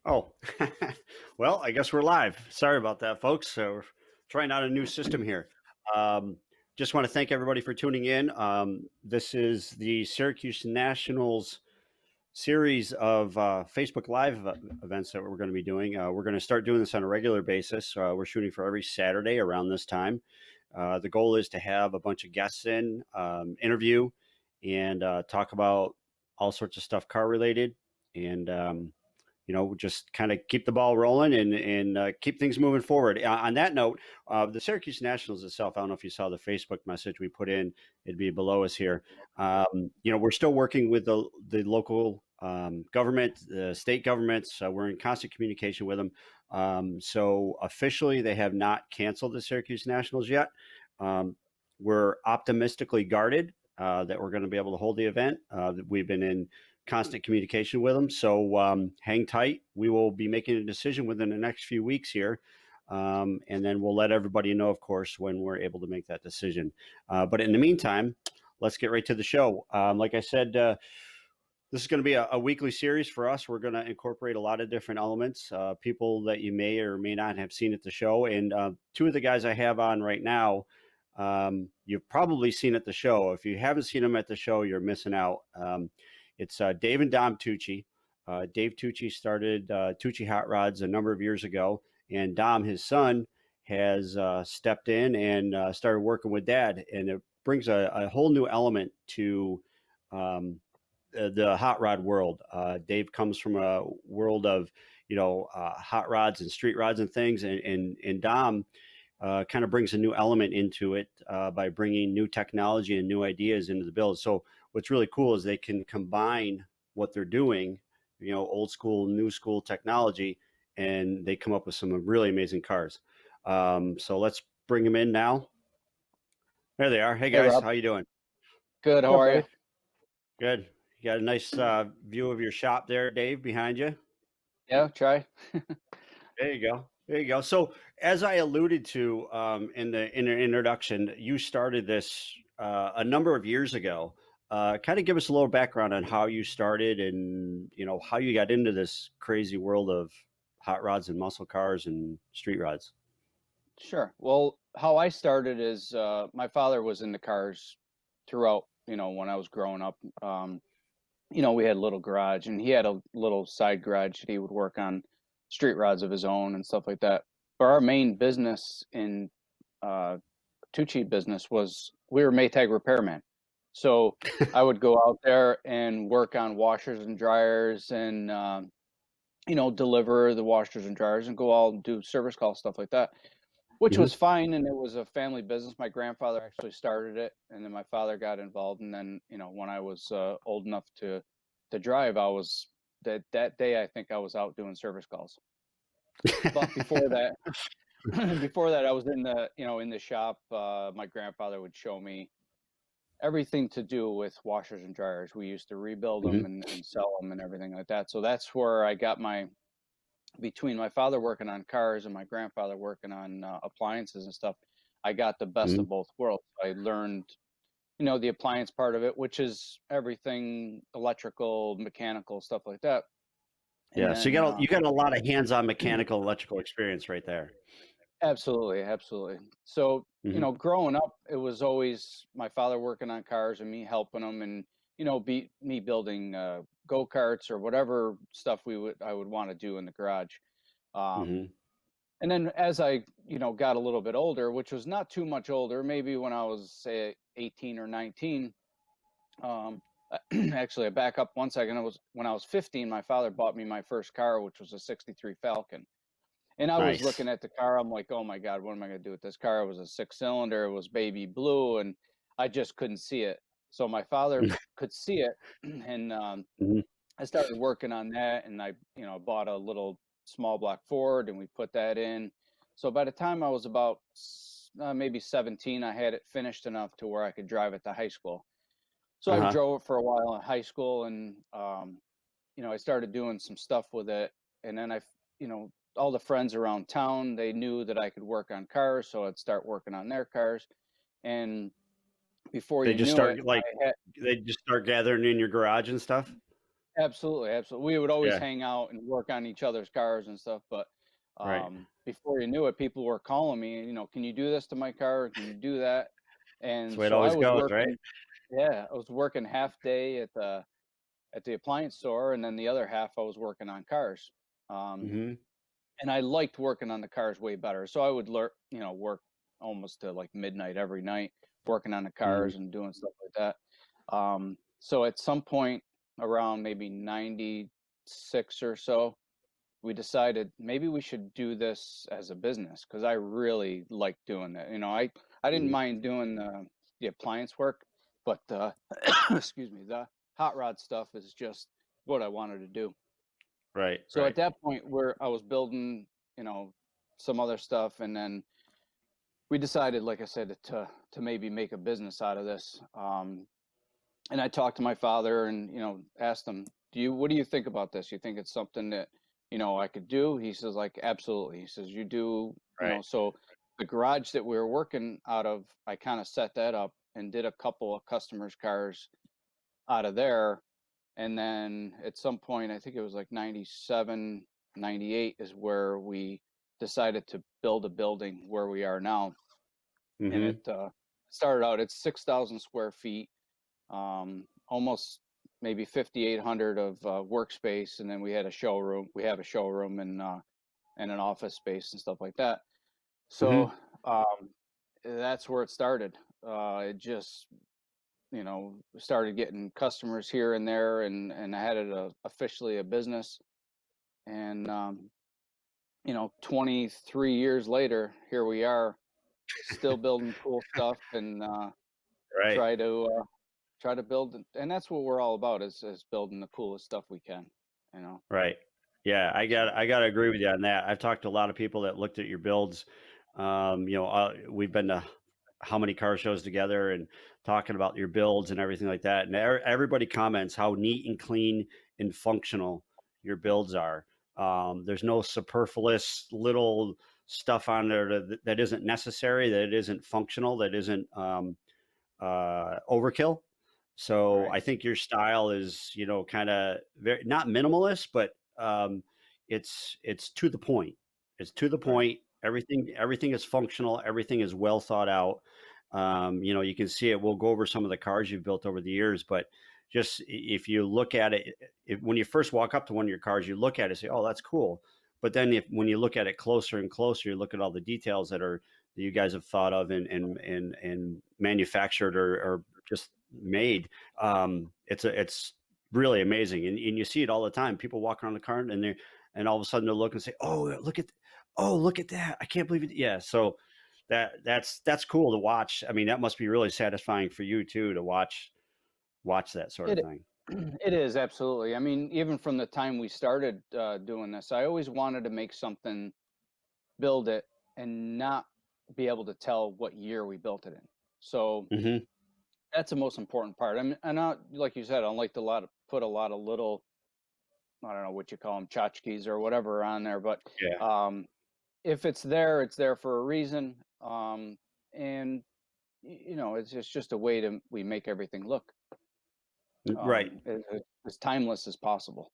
Oh, well, I guess we're live. Sorry about that, folks. So we're trying out a new system here. Um, just want to thank everybody for tuning in. This is the Syracuse Nationals series of Facebook Live events that we're going to be doing. We're going to start doing this on a regular basis. We're shooting for every Saturday around this time. The goal is to have a bunch of guests in, interview, and talk about all sorts of stuff car related. And just kind of keep the ball rolling and keep things moving forward. On that note, the Syracuse Nationals itself, I don't know if you saw the Facebook message we put in, it'd be below us here. We're still working with the local government, the state governments. We're in constant communication with them. So officially, they have not canceled the Syracuse Nationals yet. We're optimistically guarded that we're going to be able to hold the event. We've been in constant communication with them. So hang tight. We will be making a decision within the next few weeks here. And then we'll let everybody know, of course, when we're able to make that decision. But in the meantime, let's get right to the show. Like I said, this is going to be a weekly series for us. We're going to incorporate a lot of different elements, people that you may or may not have seen at the show. And two of the guys I have on right now, you've probably seen at the show. If you haven't seen them at the show, you're missing out. It's Dave and Dom Tucci. Dave Tucci started Tucci Hot Rods a number of years ago, and Dom, his son, has stepped in and started working with Dad, and it brings a whole new element to the hot rod world. Dave comes from a world of hot rods and street rods and things, and Dom kind of brings a new element into it by bringing new technology and new ideas into the build. So what's really cool is they can combine what they're doing, old school, new school technology, and they come up with some really amazing cars. So let's bring them in now. There they are. Hey Hey guys, Rob, how you doing? good. How What's up, are you? buddy? Good. You got a nice view of your shop there, Dave, behind you. Yeah, try. There you go. There you go. So, as I alluded to in the introduction, you started this a number of years ago. Kind of give us a little background on how you started and how you got into this crazy world of hot rods and muscle cars and street rods. Sure. Well, how I started is my father was in the cars throughout, when I was growing up. We had a little garage and he had a little side garage that he would work on street rods of his own and stuff like that. But our main business in uh, Tucci business was we were Maytag repairman. So I would go out there and work on washers and dryers and deliver the washers and dryers and go out and do service calls, stuff like that, which Hmm. was fine. And it was a family business. My grandfather actually started it, and then my father got involved. And then, when I was old enough to drive, I was that day, I think I was out doing service calls. But before that, before that, I was in the shop. My grandfather would show me everything to do with washers and dryers. We used to rebuild them Hmm. and sell them and everything like that. So that's where I got between my father working on cars and my grandfather working on appliances and stuff, I got the best Hmm. of both worlds. I learned, the appliance part of it, which is everything electrical, mechanical, stuff like that. And Yeah. So then, you got a lot of hands-on mechanical electrical experience right there. absolutely, absolutely. So, Hmm. growing up, it was always my father working on cars and me helping him, and me building go-karts or whatever stuff I would want to do in the garage. Um, Hmm. And then as I, got a little bit older, which was not too much older, maybe when I was say 18 or 19, um, actually I back up one second. It was when I was 15, my father bought me my first car, which was a 63 Falcon. And I was Nice. looking at the car. I'm like, oh my God, what am I going to do with this car? It was a 6-cylinder. It was baby blue, and I just couldn't see it. So my father could see it. And Hmm. I started working on that, and I, bought a little small block Ford, and we put that in. So by the time I was about maybe 17, I had it finished enough to where I could drive it to high school. So I Uh-huh. drove it for a while in high school, and I started doing some stuff with it, and then all the friends around town, they knew that I could work on cars, so I'd start working on their cars, and before They you just knew start it, like I had they just start gathering in your garage and stuff. Absolutely, absolutely. We would always Yeah, hang out and work on each other's cars and stuff, but, right. before you knew it, people were calling me, "Can you do this to my car? Can you do that?" That's And the way it so I always was goes, right? working yeah, I was working half day at the appliance store, and then the other half I was working on cars. Um, Mhm, and I liked working on the cars way better, so I would work almost to, like, midnight every night, working on the mhm, cars and doing stuff like that. So at some point around maybe 96 or so, we decided maybe we should do this as a business because I really like doing it. I didn't mhm. mind doing the appliance work, but excuse me, the hot rod stuff is just what I wanted to do. Right, So right. at that point, where I was building, you know, some other stuff, and then we decided, like I said, to maybe make a business out of this. And I talked to my father and, asked him, what do you think about this? You think it's something that, I could do? He says, like, absolutely. He says, you do, Right. so the garage that we were working out of, I kind of set that up and did a couple of customers' cars out of there. And then at some point, I think it was like 97, 98 is where we decided to build a building where we are now. And it Mhm, started out, it's 6,000 square feet, almost maybe 5,800 of workspace, and then we had a showroom. We have a showroom and an office space and stuff like that. mhm. So that's where it started. It just started getting customers here and there, and I had it officially a business. And 23 years later, here we are, still building cool stuff and Right, try to try to build, and that's what we're all about is building the coolest stuff we can, you know. right. Yeah, So I gotta agree with you on that. I've talked to a lot of people that looked at your builds. We've been to how many car shows together and talking about your builds and everything like that, and everybody comments how neat and clean and functional your builds are. There's no superfluous little stuff on there that isn't necessary, that isn't functional, that isn't overkill. So right, I think your style is, kind of very not minimalist, but it's to the point. It's to the right. point. Everything is functional. Everything is well thought out. You can see it. We'll go over some of the cars you've built over the years, but just if you look at it, when you first walk up to one of your cars, you look at it and say, "Oh, that's cool." But then, if when you look at it closer and closer, you look at all the details that you guys have thought of and manufactured or just made. It's really amazing, and you see it all the time. People walk around the car and all of a sudden they'll look and say, "Oh, look at that! I can't believe it." Yeah, so that's cool to watch. I mean, that must be really satisfying for you too to watch that sort of It thing. it is absolutely. I mean, even from the time we started doing this, I always wanted to make something, build it, and not be able to tell what year we built it in. So Hmm. that's the most important part. I mean, and I, like you said, I like to put a lot of little, I don't know what you call them, tchotchkes or whatever on there, but Yeah. um, if it's there for a reason. And it's just a way to we make everything look Right. as timeless as possible.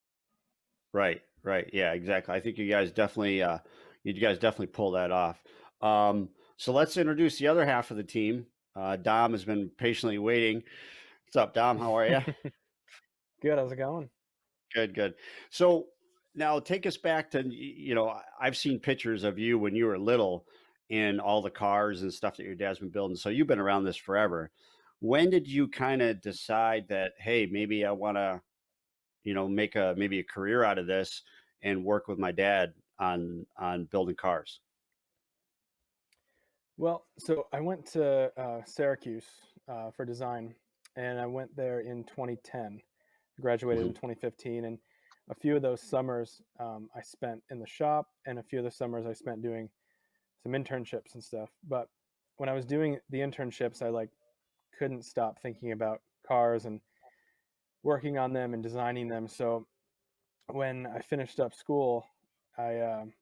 Right, right. Yeah, exactly. I think you guys definitely pull that off. So let's introduce the other half of the team. Dom has been patiently waiting. What's up, Dom? How are you? Good, how's it going? Good, good. So now take us back to, I've seen pictures of you when you were little in all the cars and stuff that your dad's been building. So you've been around this forever. When did you kind of decide that, hey, maybe I want to, make maybe a career out of this and work with my dad on building cars? Well, so I went to Syracuse for design, and I went there in 2010. I graduated Hmm. in 2015, and a few of those summers I spent in the shop, and a few of the summers I spent doing some internships and stuff. But when I was doing the internships, I like couldn't stop thinking about cars and working on them and designing them. So when I finished up school, I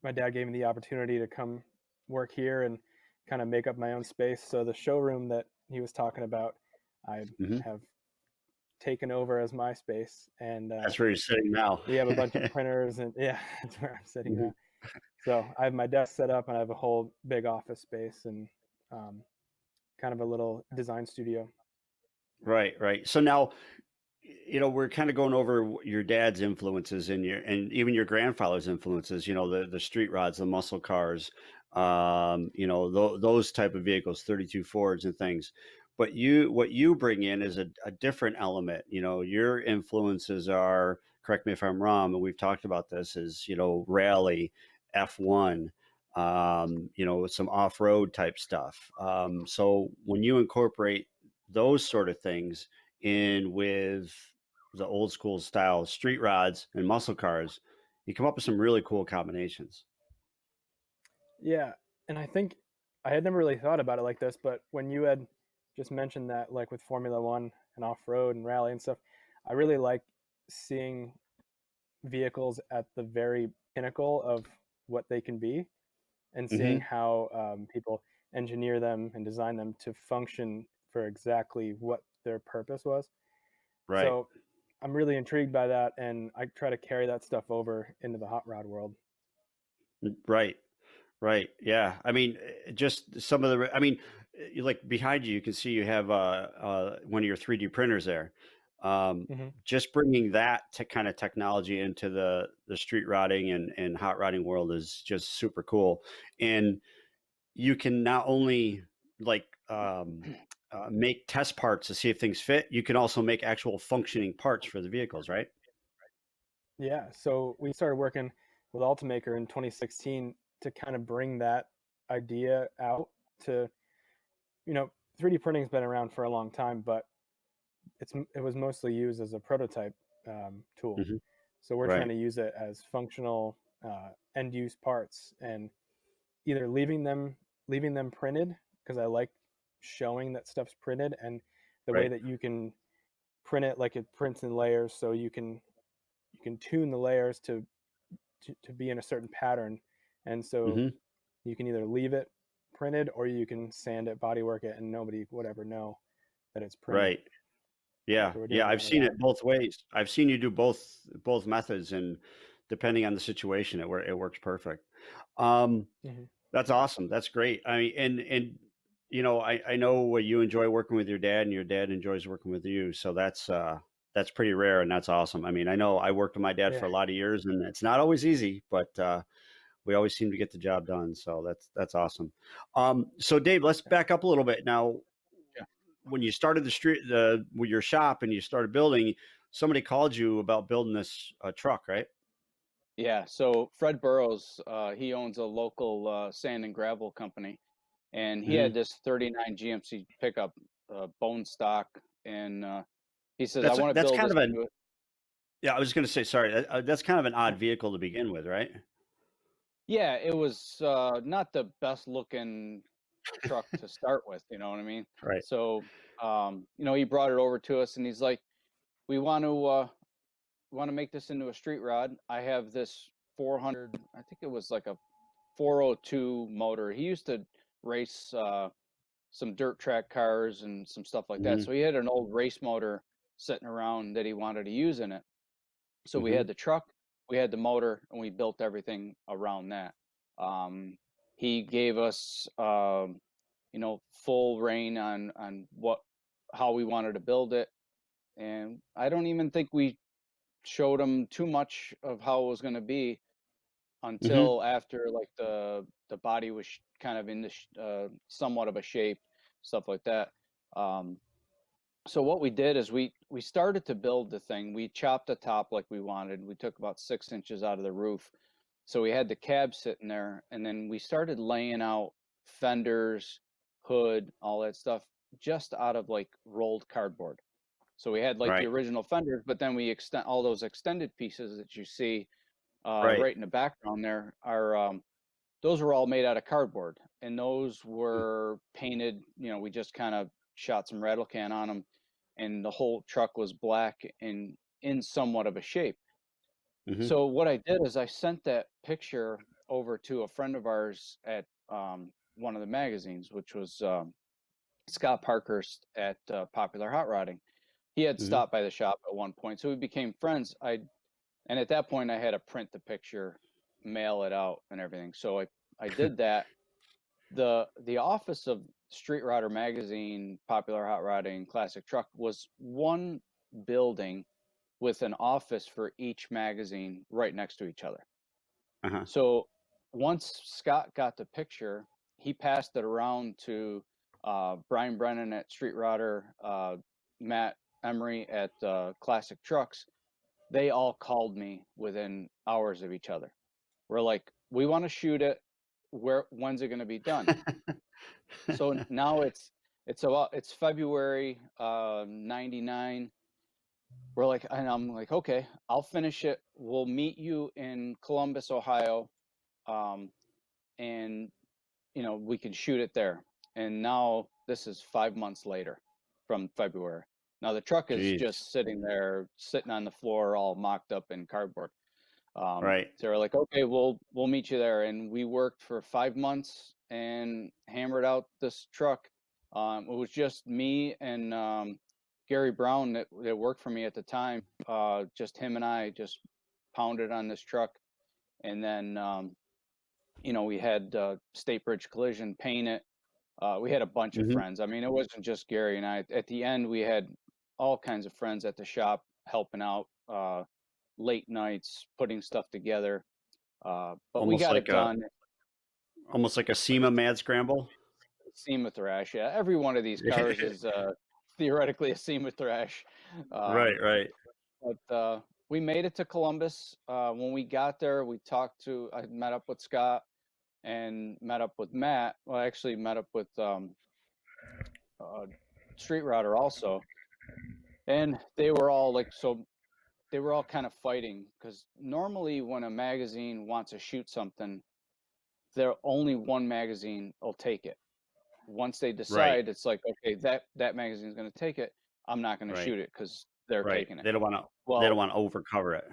my dad gave me the opportunity to come work here and kind of make up my own space. So the showroom that he was talking about, I Hmm. have taken over as my space, and That's where you're sitting now. we have a bunch of printers, and yeah, that's where I'm sitting Mhm. now. So I have my desk set up, and I have a whole big office space, and um, kind of a little design studio. Right, right. So now, we're kind of going over your dad's influences and even your grandfather's influences. The street rods, the muscle cars, those type of vehicles, 32 Fords and things. But what you bring in is a different element. Your influences are, correct me if I'm wrong, and we've talked about this, is rally, F1, some off-road type stuff. So when you incorporate those sort of things in with the old school style street rods and muscle cars, you come up with some really cool combinations. Yeah, and I think I had never really thought about it like this, but when you had just mentioned that, like with Formula One and off road and rally and stuff, I really like seeing vehicles at the very pinnacle of what they can be, and seeing Hmm. how people engineer them and design them to function for exactly what their purpose was. Right, So I'm really intrigued by that, and I try to carry that stuff over into the hot rod world. right, right. Yeah. I mean, just some of the, I mean, like behind you, you can see you have one of your 3D printers there. Hmm. Just bringing that to kind of technology into the street rodding and hot rodding world is just super cool. And you can not only like make test parts to see if things fit, you can also make actual functioning parts for the vehicles, right? Yeah, so we started working with Ultimaker in 2016 to kind of bring that idea out to, you know, 3D printing's been around for a long time, but it was mostly used as a prototype tool. Hmm. So we're trying Right. to use it as functional end use parts, and either leaving them printed, because I like showing that stuff's printed, and the way Right. that you can print it, like it prints in layers, so you can tune the layers to be in a certain pattern, and so Hmm. you can either leave it printed or you can sand it, bodywork it, and nobody would ever know that it's printed. Right. Yeah. So we're Yeah. doing a I've lot of seen that. it both ways. I've seen you do both methods, and depending on the situation, it works perfect. Um, Hmm. that's awesome. That's great. I mean, and I know you enjoy working with your dad, and your dad enjoys working with you. So that's pretty rare, and that's awesome. I mean, I know I worked with my dad Yeah. for a lot of years, and it's not always easy, but we always seem to get the job done. So that's awesome. So Dave, let's back up a little bit now. Yeah. When you started with your shop and you started building, somebody called you about building this truck, right? Yeah. So Fred Burrows, he owns a local sand and gravel company, and he had Hmm. this '39 GMC pickup, bone stock, and he says, "I That's want to that's build kind this of an into it." Yeah, I was going to say, sorry, that's kind of an odd vehicle to begin with, right? Yeah, it was not the best looking truck to start with, you know what I mean? Right. So, he brought it over to us, and he's like, "We want to make this into a street rod. I have this 400, I think it was like a 402 motor. He used to race some dirt track cars and some stuff like that. Hmm. So he had an old race motor sitting around that he wanted to use in it. So we Hmm. had the truck, we had the motor, and we built everything around that. Um, he gave us, full reign on how we wanted to build it, and I don't even think we showed him too much of how it was going to be Hmm. until after like the body was kind of in the somewhat of a shape, stuff like that. Um, so what we did is we started to build the thing. We chopped the top like we wanted. We took about 6 inches out of the roof. So we had the cab sitting there, and then we started laying out fenders, hood, all that stuff just out of like rolled cardboard. So we had like the Right. original fenders, but then we extend all those extended pieces that you see Right. right in the background there are those were all made out of cardboard, and those were painted. We just kind of shot some rattle can on them, and the whole truck was black and in somewhat of a shape. Hmm. So what I did is I sent that picture over to a friend of ours at one of the magazines, which was Scott Parkhurst at Popular Hot Rodding. he had Hmm. stopped by the shop at one point, so we became friends. And at that point, I had to print the picture, mail it out, and everything. So I did that. The office of Street Rodder Magazine, Popular Hot Rodding, Classic Truck was one building with an office for each magazine right next to each other. Uh-huh. So once Scott got the picture, he passed it around to Brian Brennan at Street Rodder, Matt Emery at Classic Trucks. They all called me within hours of each other. We're like, we want to shoot it. When's it going to be done? So now it's February '99. We're like, and I'm like, okay, I'll finish it. We'll meet you in Columbus, Ohio, and we can shoot it there. And now this is 5 months later from February. Now the truck is Jeez. just sitting there, sitting on the floor, all mocked up in cardboard. Right. So we're like, okay, we'll meet you there. And we worked for 5 months and hammered out this truck. It was just me and Gary Brown that worked for me at the time. Just him and I just pounded on this truck. And then, we had State Bridge Collision paint it. We had a bunch of Hmm. friends. I mean, it wasn't just Gary and I. At the end, we had all kinds of friends at the shop helping out, late nights, putting stuff together. But we Almost got like it done. almost like a SEMA mad scramble. SEMA thrash. Yeah, every one of these cars is theoretically a SEMA thrash. Right. Right. But we made it to Columbus. When we got there, I met up with Scott and met up with Matt. Well, I actually met up with Street Rodder also. And they were all they were all kind of fighting, because normally when a magazine wants to shoot something, there only one magazine will take it. Once they decide, it's like, okay, that magazine is going to take it. I'm not going to Right. shoot it because they're Right. taking it. They don't want to. Well, They don't want to overcover it.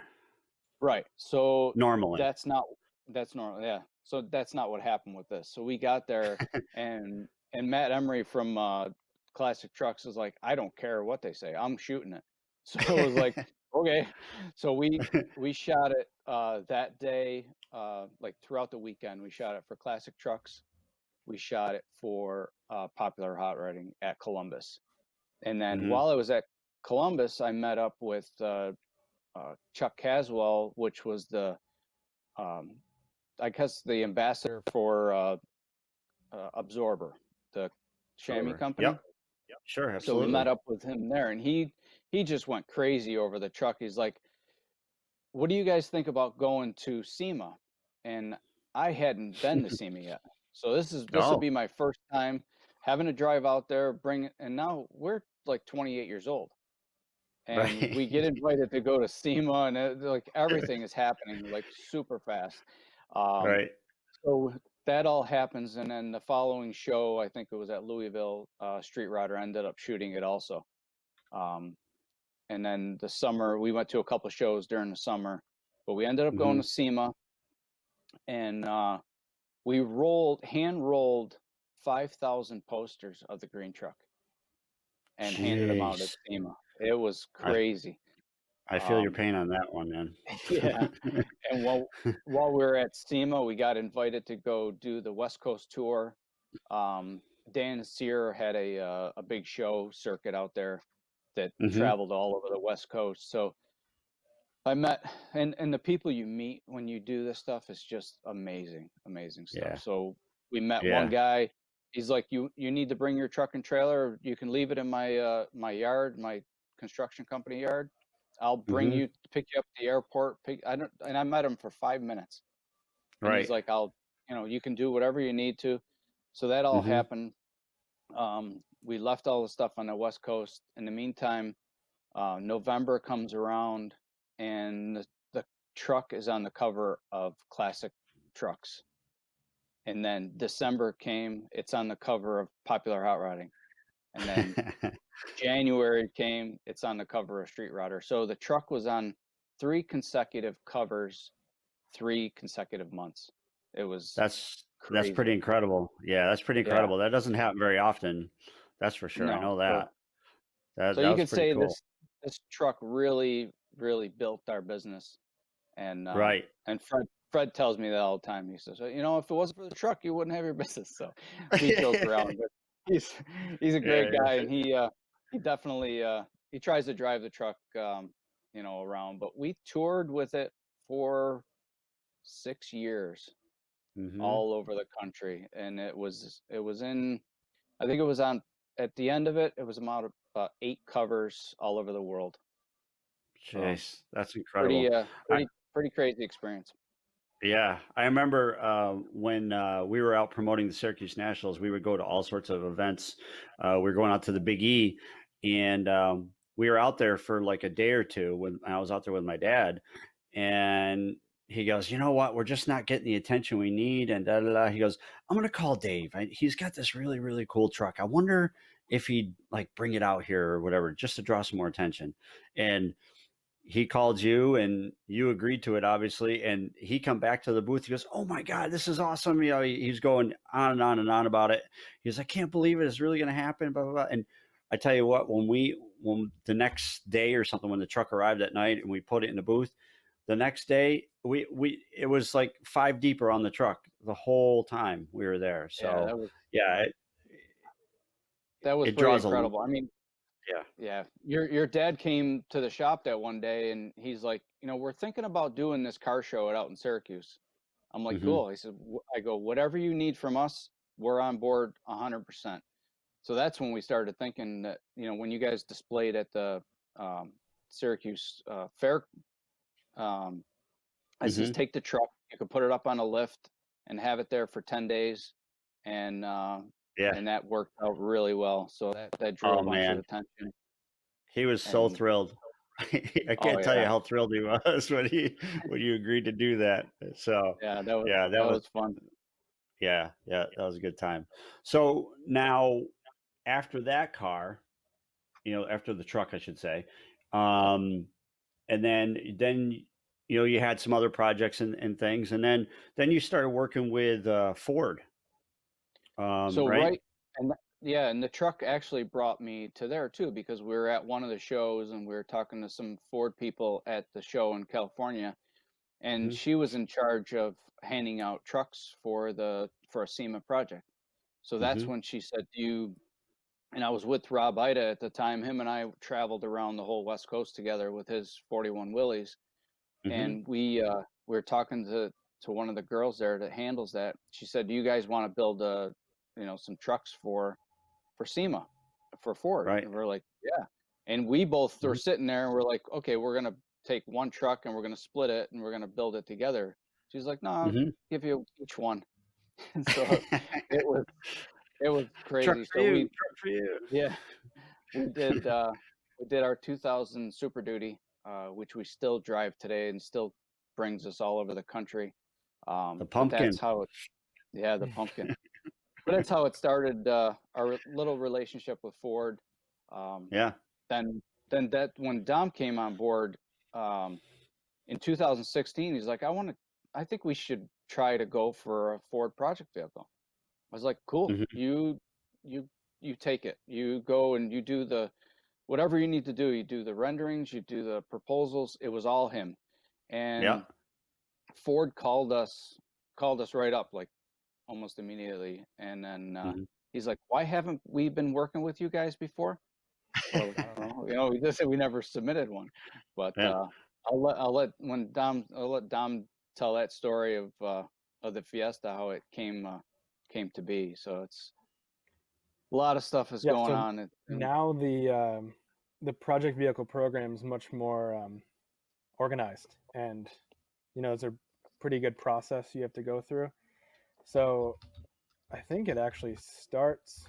right. So Normally. that's normal. Yeah. So that's not what happened with this. So we got there, and Matt Emery from Classic Trucks is like, I don't care what they say, I'm shooting it. So it was like, okay. So we shot it that day, like throughout the weekend. We shot it for Classic Trucks. We shot it for Popular Hot Rodding at Columbus. And then Mhm. while I was at Columbus, I met up with Chuck Caswell, which was I guess the ambassador for Absorber, the chamois Sure. company. Yep. Sure. So we Absolutely. met up with him there, and he just went crazy over the truck. He's like, what do you guys think about going to SEMA? And I hadn't been to SEMA yet. So this Oh. would be my first time having to drive out there, and now we're like 28 years old. And Right. we get invited to go to SEMA, and like everything is happening like super fast. Right. So that all happens, and then the following show, I think it was at Louisville, Street Rodder ended up shooting it also. And then the summer, we went to a couple shows during the summer, but we ended up going Mhm. to SEMA, and we hand rolled 5,000 posters of the green truck and handed them out at Jeez. SEMA. It was crazy. I feel your pain on that one, man. Yeah. And while we were at SEMA, we got invited to go do the West Coast tour. Dan Sear had a big show circuit out there that Mhm. traveled all over the West Coast. So I met, and the people you meet when you do this stuff is just amazing stuff. Yeah. So we met Yeah. one guy. He's like, you need to bring your truck and trailer. You can leave it in my my yard, my construction company yard. I'll bring Mhm. you to pick you up at the airport. And I met him for 5 minutes. And he's Right. like, you can do whatever you need to. So that all Mhm. happened. We left all the stuff on the West Coast. In the meantime, November comes around, and the truck is on the cover of Classic Trucks. And then December came, it's on the cover of Popular Hot Rodding. And then January came, it's on the cover of Street Rodder. So the truck was on 3 consecutive covers, 3 consecutive months. It was That's crazy. pretty incredible. Yeah, that's pretty Yeah. incredible. That doesn't happen very often. That's for sure. I No. know So that. so That you was could pretty say cool. this truck really, really built our business. And Right. and Fred tells me that all the time. He says, "You know, if it wasn't for the truck, you wouldn't have your business." So we joke around, but he's he's a Yeah, great guy, yeah. and he definitely he tries to drive the truck you know, around. But we toured with it for 6 years Hmm. all over the country, and it was in, I think it was on, at the end of it, it was about 8 covers all over the world. So Jeez, that's pretty incredible. I, pretty crazy experience. yeah, I remember when we were out promoting the Syracuse Nationals, we would go to all sorts of events. We were going out to the Big E, and we were out there for like a day or two when I was out there with my dad. And he goes, you know what? We're just not getting the attention we need. And da da da. He goes, I'm gonna call Dave. He's got this really really cool truck. I wonder if he'd like bring it out here or whatever, just to draw some more attention. And he called you and you agreed to it obviously, and he come back to the booth. He goes, oh my god, this is awesome. You know, he's going on and on and on about it. He's, I can't believe it, it's really going to happen, blah blah blah. And I tell you what, when the next day or something, when the truck arrived at night and we put it in the booth, the next day we it was like five deeper on the truck the whole time we were there. Yeah, So yeah, that was it pretty draws a, incredible. I mean, yeah. yeah, your dad came to the shop that one day, and he's like, you know, we're thinking about doing this car show out in Syracuse. I'm like, Hmm. cool. He said, I go, whatever you need from us, we're on board 100%. So that's when we started thinking that, you know, when you guys displayed at the um, Syracuse fair, um, I says, Hmm. take the truck, you can put it up on a lift and have it there for 10 days. And, uh, Yeah. and that worked out really well. So that drew Oh a bunch of man, attention. he was so And thrilled. I oh can't tell you yeah, how thrilled he was when you agreed to do that. So, yeah, yeah, that was fun. yeah, that was a good time. So now after that car, after the truck, I should say, um, and then you had some other projects and things, and then you started working with Ford, So right? right, and yeah, and the truck actually brought me to there too, because we were at one of the shows and we were talking to some Ford people at the show in California, and Hmm. she was in charge of handing out trucks for a SEMA project. So that's Hmm. when she said, "Do you?" And I was with Rob Ida at the time. Him and I traveled around the whole West Coast together with his 41 Willys, Hmm. and we were talking to one of the girls there that handles that. She said, "Do you guys want to build some trucks for SEMA, for Ford?" Right. And we're like, "Yeah." And we both were Hmm. sitting there and we're like, "Okay, we're gonna take one truck and we're gonna split it and we're gonna build it together." She's like, "No, I'll Hmm. give you each one." And so it was it was Truck crazy. for So you, truck for you. yeah, we did uh we did our 2000 Super Duty, which we still drive today and still brings us all over the country. The But pumpkin. that's how it, yeah, the pumpkin. But that's how it started, our little relationship with Ford. Um, Yeah. then then that when Dom came on board um, in 2016, he's like, I think we should try to go for a Ford project vehicle. I was like, cool, Hmm. you you take it. You go and you do the whatever you need to do. You do the renderings, you do the proposals. It was all him. Yeah. And Ford called us right up, like almost immediately. And then Hmm. he's like, "Why haven't we been working with you guys before?" We're like, "I don't know. You know, we just said we never submitted one." But Yeah. I'll let Dom tell that story of the Fiesta, how it came to be. So it's a lot of stuff is Yeah, going so on. And now the project vehicle program is much more organized, and it's a pretty good process you have to go through. So I think it actually starts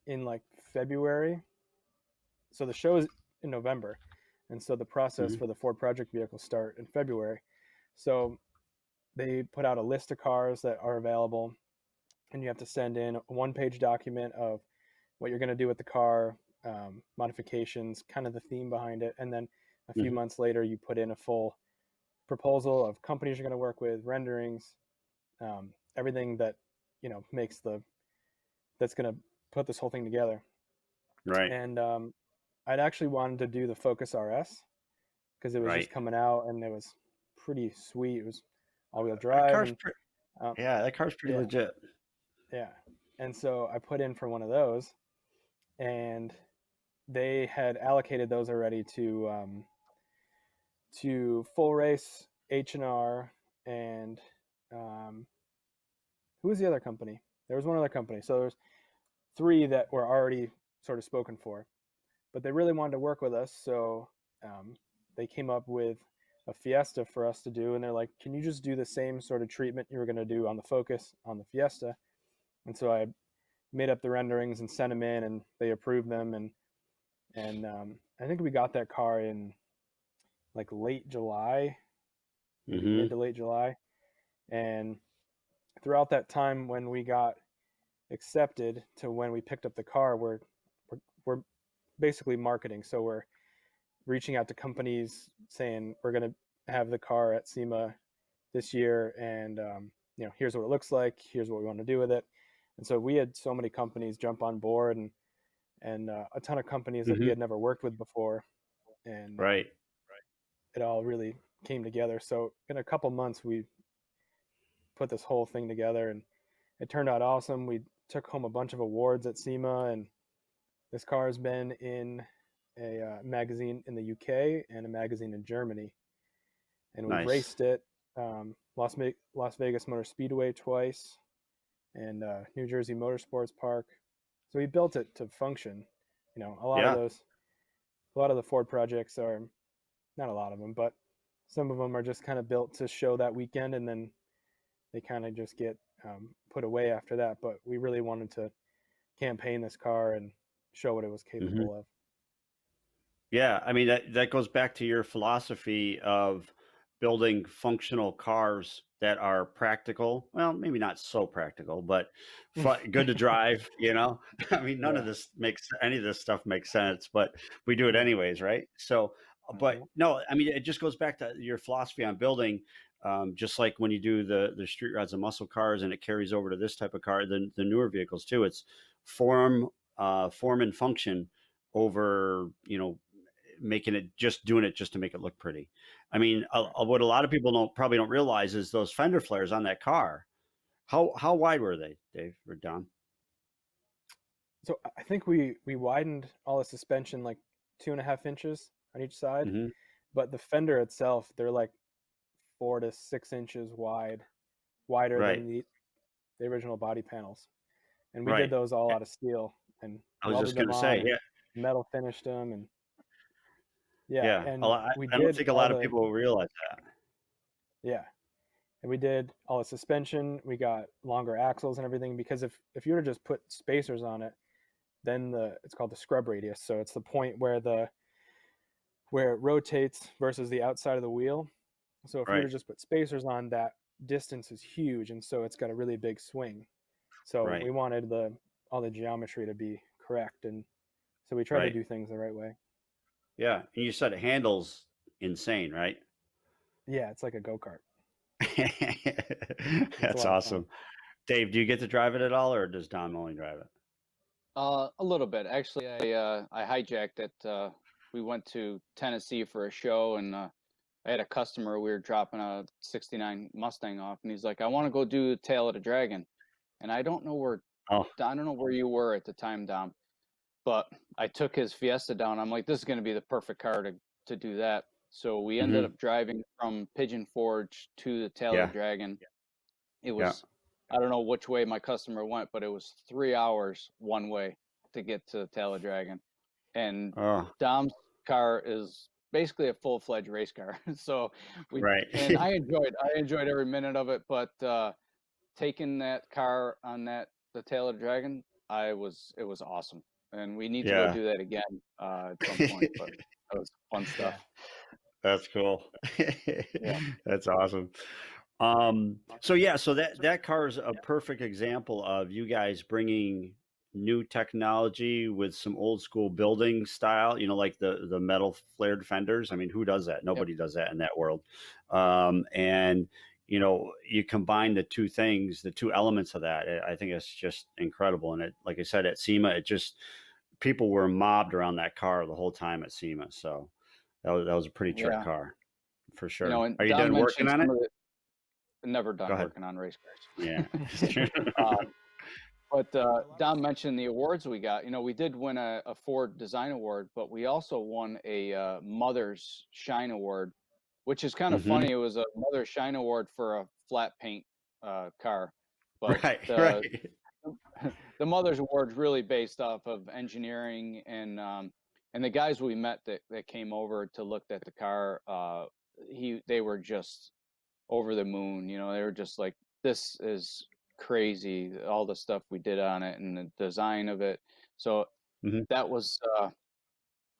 in like February. So the show is in November, and so the process Hmm. for the Ford project vehicles start in February. So they put out a list of cars that are available, and you have to send in a one-page document of what you're going to do with the car, modifications, kind of the theme behind it, and then a few Hmm. months later you put in a full proposal of companies you're going to work with, renderings, everything that makes that's going to put this whole thing together. Right. And I'd actually wanted to do the Focus RS because it was Right. just coming out and it was pretty sweet. It was all-wheel That drive car's and pretty. um, Yeah, that car's pretty yeah, legit. yeah. And so I put in for one of those, and they had allocated those already to Full Race, H&R, and um, who was the other company? There was one other company. So there's three that were already sort of spoken for, but they really wanted to work with us. So they came up with a Fiesta for us to do, and they're like, "Can you just do the same sort of treatment you were going to do on the Focus on the Fiesta?" And so I made up the renderings and sent them in, and they approved them, and I think we got that car in like late July, maybe mid Mm-hmm. to late July, and throughout that time when we got accepted to when we picked up the car, we're basically marketing. So we're reaching out to companies saying we're going to have the car at SEMA this year, and here's what it looks like, here's what we want to do with it. And so we had so many companies jump on board, and a ton of companies that we Mm-hmm. had never worked with before, and Right. it all really came together. So in a couple months, we put this whole thing together, and it turned out awesome. We took home a bunch of awards at SEMA, and this car has been in a magazine in the UK and a magazine in Germany, and we've Nice. raced it Las Vegas Motor Speedway twice, and New Jersey Motorsports Park. So we built it to function. A lot of Yeah. those, a lot of the Ford projects are, not a lot of them, but some of them are just kind of built to show that weekend, and then they kind of just get put away after that. But we really wanted to campaign this car and show what it was Mm-hmm. capable of. Yeah, I mean that goes back to your philosophy of building functional cars that are practical. Well, maybe not so practical, but good to drive. I mean, none of Yeah, this makes any of this stuff makes sense, but we do it no, anyways, right? So, but yeah, no, I mean, it just goes back to your philosophy on building. Just like when you do the street rods and muscle cars, and it carries over to this type of car, the newer vehicles too. It's form, form and function over making it just doing it just to make it look pretty. I mean, right. what a lot of people probably don't realize is those fender flares on that car. How wide were they, Dave or Don? So I think we widened all the suspension like 2.5 inches on each side, Hmm. but the fender itself, they're like 4 to 6 inches wide, wider Right, than the original body panels. And we did right. those all out of steel and I was welded just them gonna on say, and yeah, metal finished them, and yeah, yeah. and we I don't did think a all lot of the people realize that. yeah, and we did all the suspension. We got longer axles and everything, because if you were to just put spacers on it, then it's called the scrub radius. So it's the point where it rotates versus the outside of the wheel. So if you were Right, to just put spacers on, that distance is huge, and so it's got a really big swing. So right, we wanted all the geometry to be correct, and so we tried to right. do things the right way. Yeah, and you said it handles insane, right? Yeah, it's like a go-kart. It's a That's lot of fun. awesome. Dave, do you get to drive it at all, or does Don only drive it? A little bit. Actually, I hijacked it. We went to Tennessee for a show, and I had a customer. We were dropping a '69 Mustang off, and he's like, "I want to go do Tail of the Dragon." And Oh, I don't know where you were at the time, Dom, but I took his Fiesta down. I'm like, this is going to be the perfect car to do that. So we ended hmm, up driving from Pigeon Forge to the Tail of the yeah, Dragon. It yeah. was, I don't know which way my customer went, but it was 3 hours one way to get to the Tail of the Dragon. And Oh, Dom's car is basically a full-fledged race car. So right. and I enjoyed every minute of it, but taking that car on the Tail of the Dragon, it was awesome. And we need to go Yeah. do that again at some point, but that was fun Yeah. stuff. That's cool. Yeah. That's awesome. So yeah, so that car is a perfect example of you guys bringing new technology with some old school building style, like the metal flared fenders. I mean, who does that? Yep. Nobody does that in that world. And you combine the two things, the two elements of that. I think it's just incredible. And it, like I said, at SEMA, it just people were mobbed around that car the whole time at SEMA. So that was a pretty trick Yeah. car for You sure. know, and Are you Don done working mentioned on some it? of the never Go done ahead. working on race cars. Yeah. Um, but Don mentioned the awards we got. You know, we did win a Ford Design Award, but we also won a Mother's Shine Award, which is kind of Hmm. funny. It was a Mother's Shine Award for a flat paint car, but Right. the Right. the Mother's Award's really based off of engineering and the guys we met that came over to look at the car. They were just over the moon. You know, they were just like, this is crazy, all the stuff we did on it and the design of it. So Hmm. that was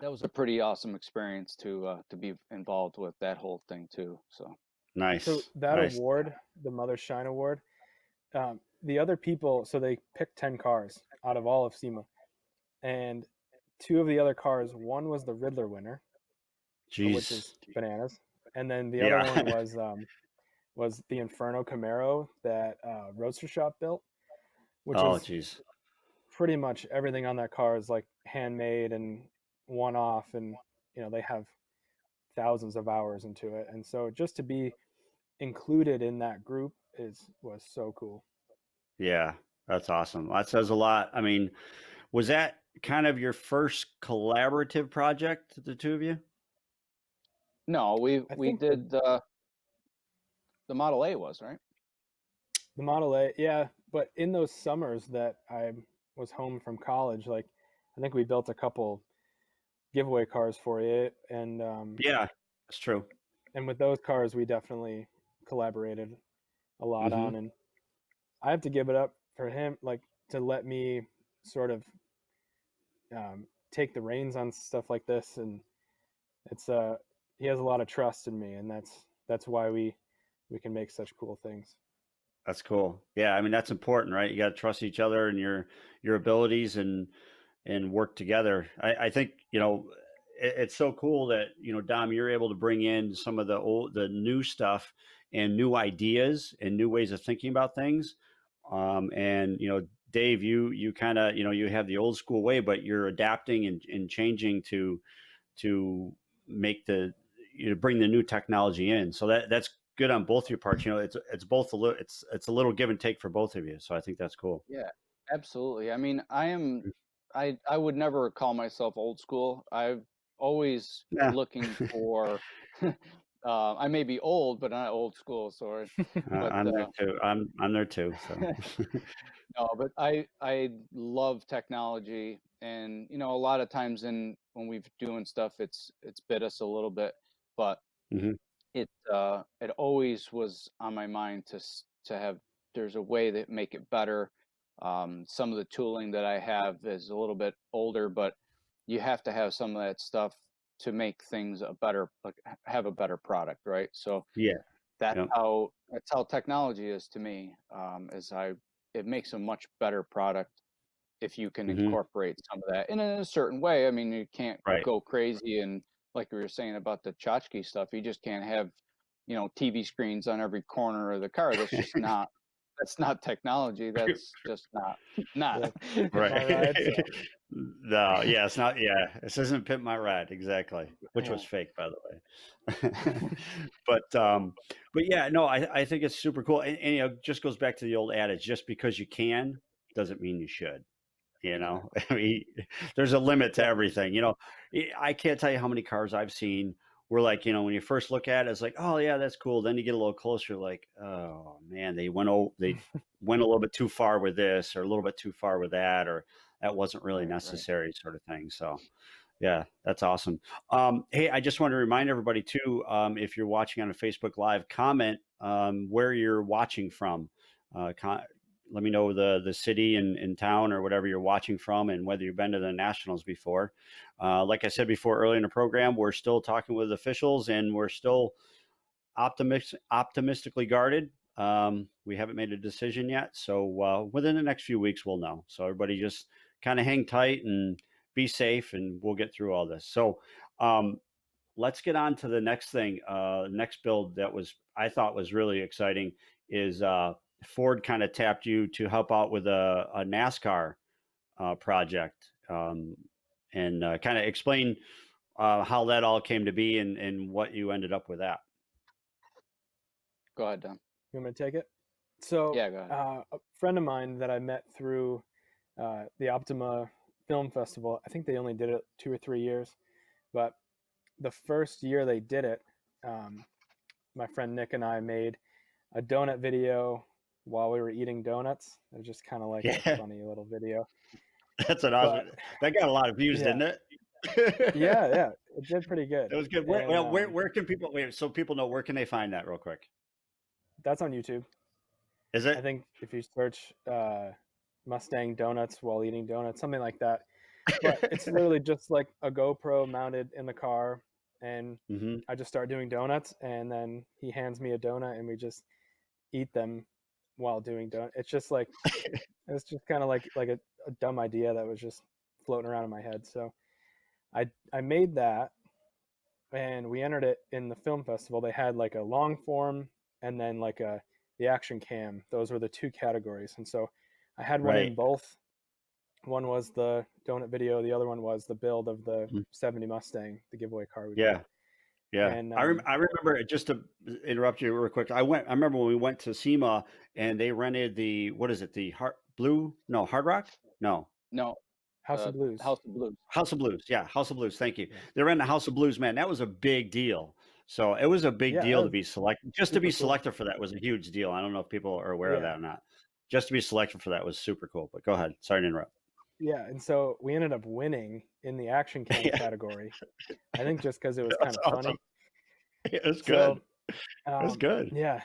a pretty awesome experience to be involved with that whole thing too. So So Nice. that Nice. award, the Mother Shine Award, the other people, so they picked 10 cars out of all of SEMA, and two of the other cars, one was the Riddler winner, which Jeez. is bananas, and then the other one Yeah. was the Inferno Camaro that Roadster Shop built, which Oh, is jeez. pretty much everything on that car is like handmade and one off, and they have thousands of hours into it, and so just to be included in that group was so cool. Yeah. That's awesome. That says a lot. I mean, was that kind of your first collaborative project, the two of you? no, we I we think did the Model A was right. the Model A, yeah, but in those summers that I was home from college, like I think we built a couple giveaway cars for it, Yeah, that's true. and with those cars we definitely collaborated a lot Hmm. on, and I have to give it up for him, like to let me sort of take the reins on stuff like this, and it's he has a lot of trust in me, and that's why we can make such cool things. That's cool. Yeah, I mean that's important, right? You got to trust each other and your abilities and work together. I think it's so cool that Dom, you're able to bring in some of the new stuff and new ideas and new ways of thinking about things. And Dave, you kind of you have the old school way, but you're adapting and changing to make bring the new technology in. So that's good on both your parts. It's both it's a little give and take for both of you. So I think that's cool. Yeah, absolutely. I mean, I would never call myself old school. I've always Yeah, looking for I may be old, but not old school, sorry. But I'm there too. I'm there too. So no, but I love technology, and a lot of times when we've doing stuff, it's bit us a little bit, but hmm it always was on my mind to have there's a way that make it better. Some of the tooling that I have is a little bit older, but you have to have some of that stuff to make things a better, like have a better product, right? So yeah, yeah. that's how technology is to me. It makes a much better product if you can Hmm. incorporate some of that in a certain way. I mean, you can't Right. go crazy and like we were saying about the tchotchke stuff, you just can't have, TV screens on every corner of the car. That's not technology. That's just not. Yeah, Pit My Right. Ride. So No, yeah, it's not. Yeah, this isn't Pimp My Ride exactly, which was Yeah. fake, by the way. But yeah, no, I think it's super cool, and it just goes back to the old adage: just because you can doesn't mean you should. Exactly. I mean, there's a limit to definitely. everything. I can't tell you how many cars I've seen where, like, when you first look at it, it's like, oh yeah, that's cool. Then you get a little closer, like, oh man, they went a little bit too far with this, or a little bit too far with that, or that wasn't really Right, right. necessary, sort of thing. So yeah, that's awesome. Hey, I just want to remind everybody too, if you're watching on a Facebook Live, comment where you're watching from. Uh, con- Let me know the city and town or whatever you're watching from, and whether you've been to the Nationals before. Like I said before, early in the program, we're still talking with officials, and we're still optimistically guarded. We haven't made a decision yet, so within the next few weeks, we'll know. So everybody just kind of hang tight and be safe, and we'll get through all this. So um, let's get on to the next thing. Next build that I thought was really exciting is Ford kind of tapped you to help out with a NASCAR project. and kind of explain how that all came to be and what you ended up with that. Go ahead, Don. You want me to take it? So, Yeah, go ahead. a friend of mine that I met through the Optima Film Festival, I think they only did it 2 or 3 years, but the first year they did it, my friend Nick and I made a donut video while we were eating donuts. It was just kind of like a Yeah, funny little video. that's an awesome. But That got a lot of views, yeah, didn't it? yeah, it did pretty good. It was good. And Where can people wait? So people know, where can they find that real quick? that's on YouTube. Is I it? think if you search Mustang donuts while eating donuts, something like that. But it's literally just like a GoPro mounted in the car, and Hmm. I just start doing donuts, and then he hands me a donut, and we just eat them while doing donuts. It's just like it's just kind of like a dumb idea that was just floating around in my head. So I made that, and we entered it in the film festival. They had like a long form and then like the action cam. Those were the two categories, and so I had one in Right. both. One was the donut video. The other one was the build of the Mhm. 70 Mustang, the giveaway car we Yeah. did. Yeah. And I remember it, just to interrupt you real quick. I remember when we went to SEMA and they rented what is it? The Hard Rock? No. No, House of Blues. House of Blues. House of Blues. Yeah. House of Blues. Thank you. Yeah. They rented the House of Blues, man. That was a big deal. So it was a big Yeah, that deal to was be selected. Just to super be cool. selected for that was a huge deal. I don't know if people are aware of Yeah. that or not. Just to be selected for that was super cool. But go ahead. Sorry to interrupt. Yeah, and so we ended up winning in the action cam Yeah. category. I think just because it was That's kind of funny. awesome. It was So good. It was good. yeah,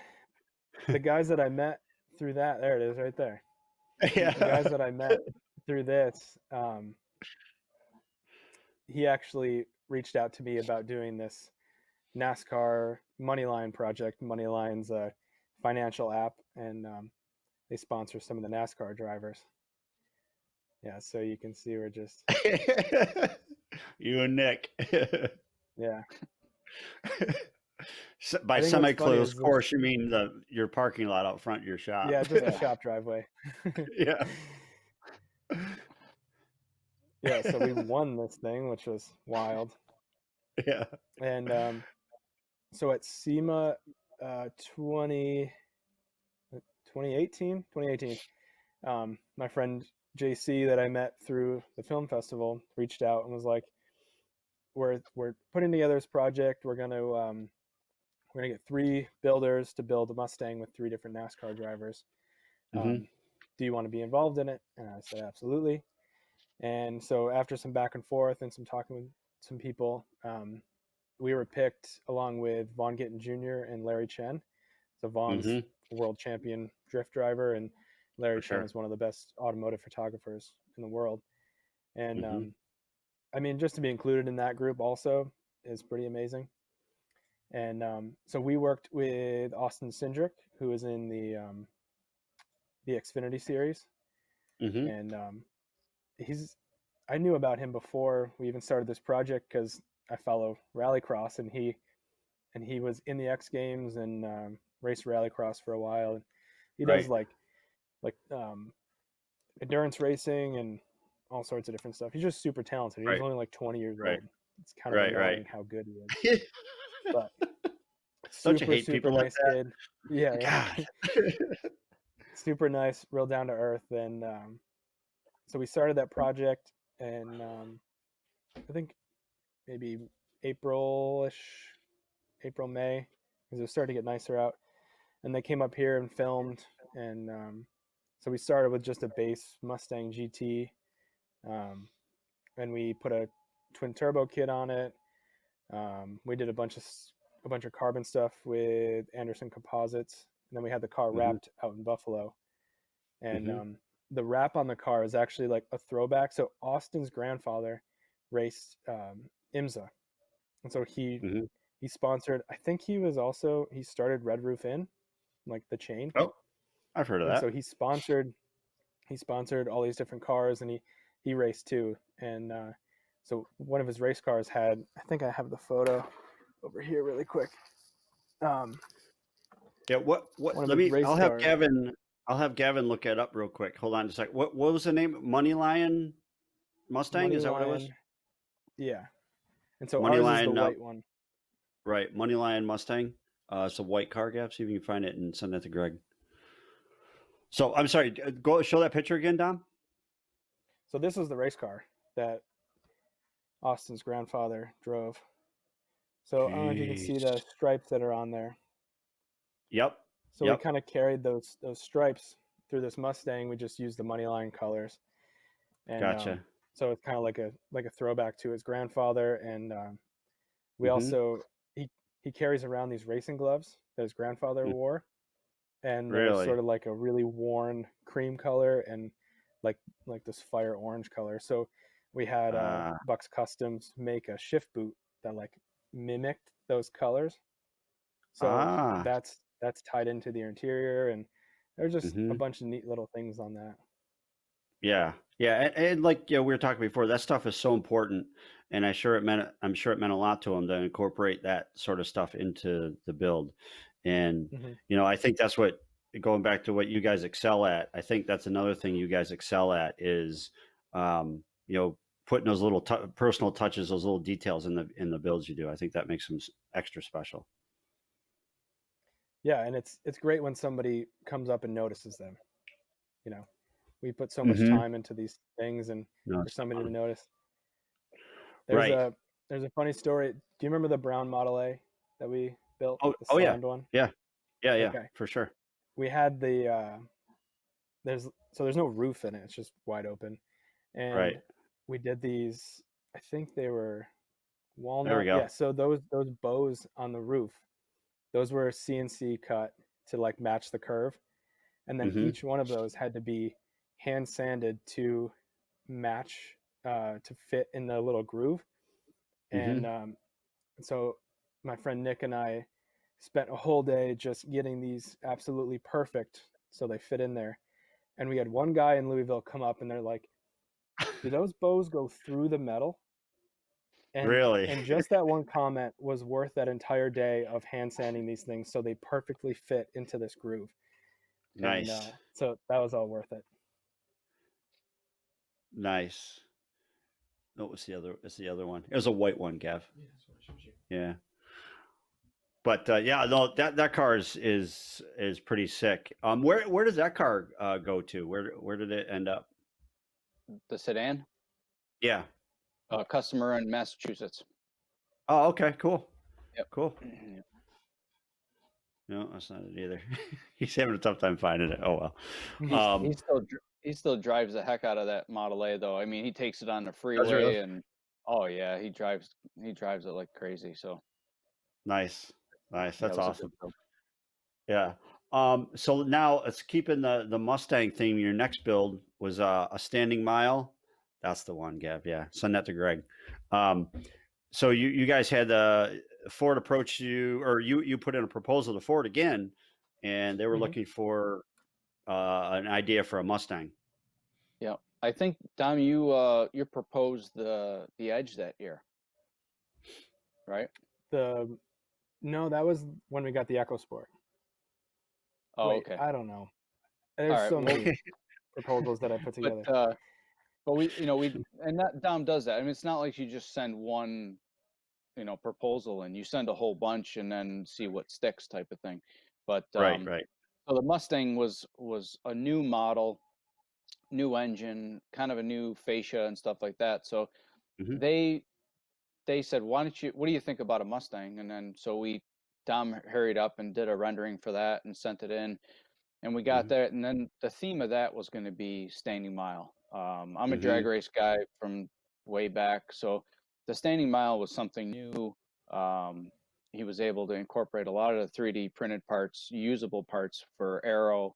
the guys that I met through that, there it is right there. The guys Yeah. that I met through this, he actually reached out to me about doing this NASCAR Moneyline project. Moneyline's a financial app, and they sponsor some of the NASCAR drivers. Yeah, so you can see we're just You and Nick. yeah. By I think what's funny semi-closed is course, you mean your parking lot out front of your shop. yeah, just a shop driveway. Yeah. Yeah, so we won this thing, which was wild. Yeah. And so at SEMA 2018, my friend JC that I met through the film festival reached out and was like, we're putting together this project. We're gonna get 3 builders to build a Mustang with 3 different NASCAR drivers. Hmm. Do you want to be involved in it? And I said absolutely. And so after some back and forth and some talking with some people, we were picked along with Vaughn Gittin Jr. and Larry Chen. So Vaughn's Hmm. world champion drift driver, and Larry For Chen sure. is one of the best automotive photographers in the world. And Hmm. I mean, just to be included in that group also is pretty amazing. And so we worked with Austin Cindric, who is in the Xfinity series, Hmm. and I knew about him before we even started this project because I follow rallycross, and he was in the X Games and raced rallycross for a while. And he does Right. like endurance racing and all sorts of different stuff. He's just super talented. He's Right. only like 20 years Right. old. It's kind of Right. annoying Right. how good he is, but Don't you hate super people like nice that? kid. Yeah, God. super nice, real down to earth. And so we started that project, and I think maybe April-ish, April, May, because it was starting to get nicer out. And they came up here and filmed, and so we started with just a base Mustang GT, and we put a twin turbo kit on it. We did a bunch of carbon stuff with Anderson Composites, and then we had the car Hmm. wrapped out in Buffalo. And Hmm. the wrap on the car is actually like a throwback. So Austin's grandfather raced IMSA, and so he Hmm. sponsored. I think he started Red Roof Inn, like the chain, Oh, I've heard of and that. so he sponsored all these different cars, and he raced too. And so one of his race cars had, I think I have the photo over here really quick. Yeah. What? One of Let his me. race I'll have cars. Gavin. I'll have Gavin look it up real quick. Hold on a sec. What was the name? Money Lion Mustang? Is that what it was? Moneyline. Yeah. And so ours is the Moneyline, white one. right? Moneyline Mustang. It's a white car, Gav. See if you can find it and send that to Greg. So I'm sorry. Go show that picture again, Dom. So this is the race car that Austin's grandfather drove. So I don't know if you can see the Jeez. stripes that are on there. Yep. So we Yep. kind of carried those stripes through this Mustang. We just used the Moneyline colors, and Gotcha. so it's kind of like a throwback to his grandfather. And we Mm-hmm. also he carries around these racing gloves that his grandfather wore, and they're sort Really? of like a really worn cream color and like this fire orange color. So we had Uh, Bucks Customs make a shift boot that like mimicked those colors. So ah. that's tied into the interior, and there's just a Mm-hmm. bunch of neat little things on that. Yeah. Yeah. And like we were talking before, that stuff is so important, and I'm sure it meant a lot to him to incorporate that sort of stuff into the build. And Hmm. I think that's what, going back to what you guys excel at. I think that's another thing you guys excel at is, putting those little personal touches, those little details in the builds you do. I think that makes them extra special. Yeah, and it's great when somebody comes up and notices them. You know, we put so much Mm-hmm. time into these things, and No, for it's somebody to fun. notice. There's Right. a there's a funny story. Do you remember the brown Model A that we built, Oh, the oh yeah. slammed one? Yeah. Yeah. Yeah. Okay, For sure. we had the there's no roof in it; it's just wide open, and Right. we did these. I think they were There we walnut. go. Yeah, so those bows on the roof, those were CNC cut to like match the curve, and then Mm-hmm. each one of those had to be hand sanded to match to fit in the little groove. Mm-hmm. And so my friend Nick and I spent a whole day just getting these absolutely perfect so they fit in there. And we had one guy in Louisville come up and they're like, "Do those bows go through the metal?" Really. And just that one comment was worth that entire day of hand sanding these things so they perfectly fit into this groove. And Nice. so that was all worth it. Nice. No, what's the other? It's the other one. It was a white one, Gav. Yeah. But yeah, no, that car is pretty sick. Where does that car go to? Where did it end up? The sedan, Yeah. customer in Massachusetts. Oh, okay. Cool. Yep. Cool. No, that's not it either. He's having a tough time finding it. Oh well. He still drives the heck out of that Model A though. I mean, he takes it on the Does it really? freeway and oh yeah, he drives it like crazy. So Nice. Nice. that That's was a good awesome. build. Yeah. So now it's keeping the Mustang theme. Your next build was a standing mile. That's the one, Gav. Yeah. Send that to Greg. Um, so you guys had Ford approach you, or you put in a proposal to Ford again, and they were Hmm. looking for an idea for a Mustang. Yeah, I think Dom, you proposed the Edge that year, right? The No, that was when we got the EcoSport. Oh, Wait, okay. I don't know. All There's right. so Well, many proposals that I put but together. but we and that Dom does that. I mean, it's not like you just send one proposal and you send a whole bunch and then see what sticks type of thing. But Right. Right. so the Mustang was a new model, new engine, kind of a new fascia and stuff like that. So Hmm. they said, what do you think about a Mustang? And then so Dom hurried up and did a rendering for that and sent it in, and we got Hmm. that. And then the theme of that was going to be standing mile. I'm a drag Hmm. race guy from way back, so the standing mile was something new. He was able to incorporate a lot of the 3D printed parts, usable parts for aero.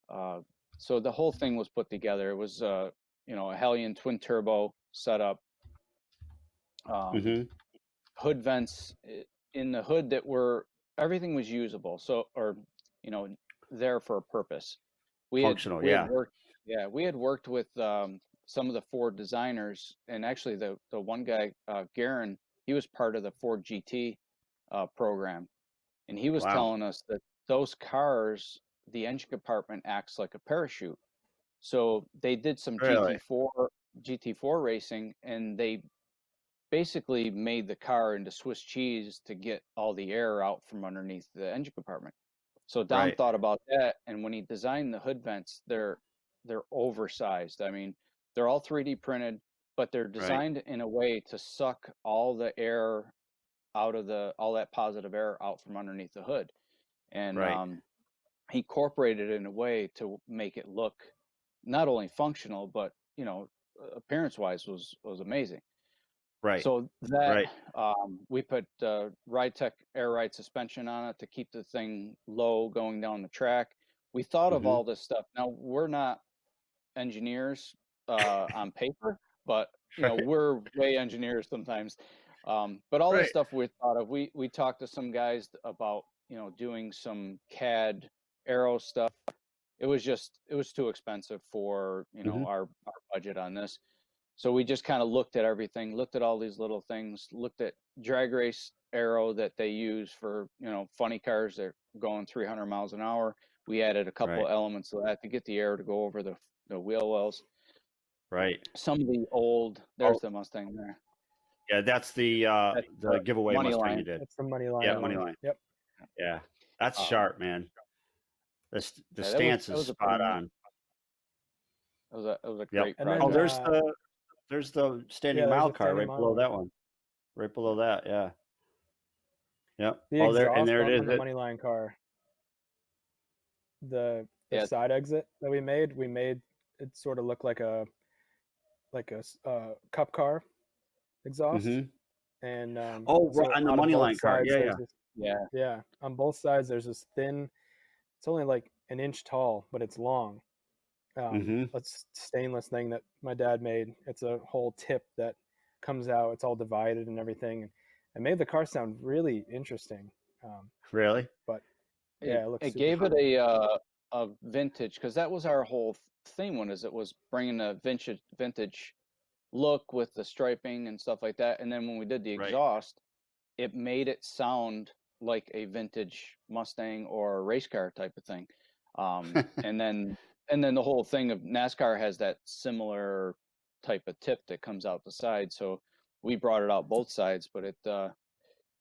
Uh, so the whole thing was put together. It was a Hellion twin turbo setup. Um, Hmm. Hood vents in the hood that were everything was usable. So or you know there for a purpose. Functional. We had Yeah. worked we had worked with some of the Ford designers, and actually the one guy Garen, he was part of the Ford GT program, and he was Wow. telling us that those cars, the engine compartment acts like a parachute. So they did some Really. GT4 racing, and basically made the car into Swiss cheese to get all the air out from underneath the engine compartment. So Dom Right. thought about that, and when he designed the hood vents, they're oversized. I mean, they're all 3D printed, but they're Right. designed in a way to suck all the air out of all that positive air out from underneath the hood. And Right. he incorporated it in a way to make it look not only functional, but appearance wise was amazing. Right. So that Right. we put Ride Tech air ride suspension on it to keep the thing low going down the track. We thought of Mm-hmm. all this stuff. Now we're not engineers on paper, but Right. we're way engineers sometimes. But all this Right. stuff we thought of, we talked to some guys about doing some CAD aero stuff. It was too expensive for Mm-hmm. our budget on this. So we just kind of looked at everything, looked at all these little things, looked at drag race aero that they use for funny cars that are going 300 miles an hour. We added a couple Right. elements of that to get the air to go over the wheel wells. Right. Some of the old, there's the Mustang there. Yeah, that's the That's the giveaway money Mustang you line. did. That's the money line. Yeah, one. money line. Yep. Yeah, that's Um, sharp, man. The yeah, stance that is was a spot pretty neat. on. It was a Yep. great And project. then Oh, there's the standing yeah, there's mile a car standing right mile below one. that one. Right below that, yeah. Yep. The Oh, there exhaust it on is. the money line car, the Yeah. side exit that we made it sort of look like a cup car exhaust. Mm-hmm. And Oh, so on the on money both line car. sides Yeah, there's yeah. this, Yeah. yeah, on both sides there's this thin, it's only like an inch tall, but it's long. Mm-hmm. It's stainless thing that my dad made. It's a whole tip that comes out. It's all divided and everything. It made the car sound really interesting. Really? But yeah, it looks It super gave cool. it a vintage, because that was our whole theme one, is it was bringing a vintage look with the striping and stuff like that. And then when we did the Right. exhaust, it made it sound like a vintage Mustang or a race car type of thing. And then the whole thing of NASCAR has that similar type of tip that comes out the side. So we brought it out both sides, but it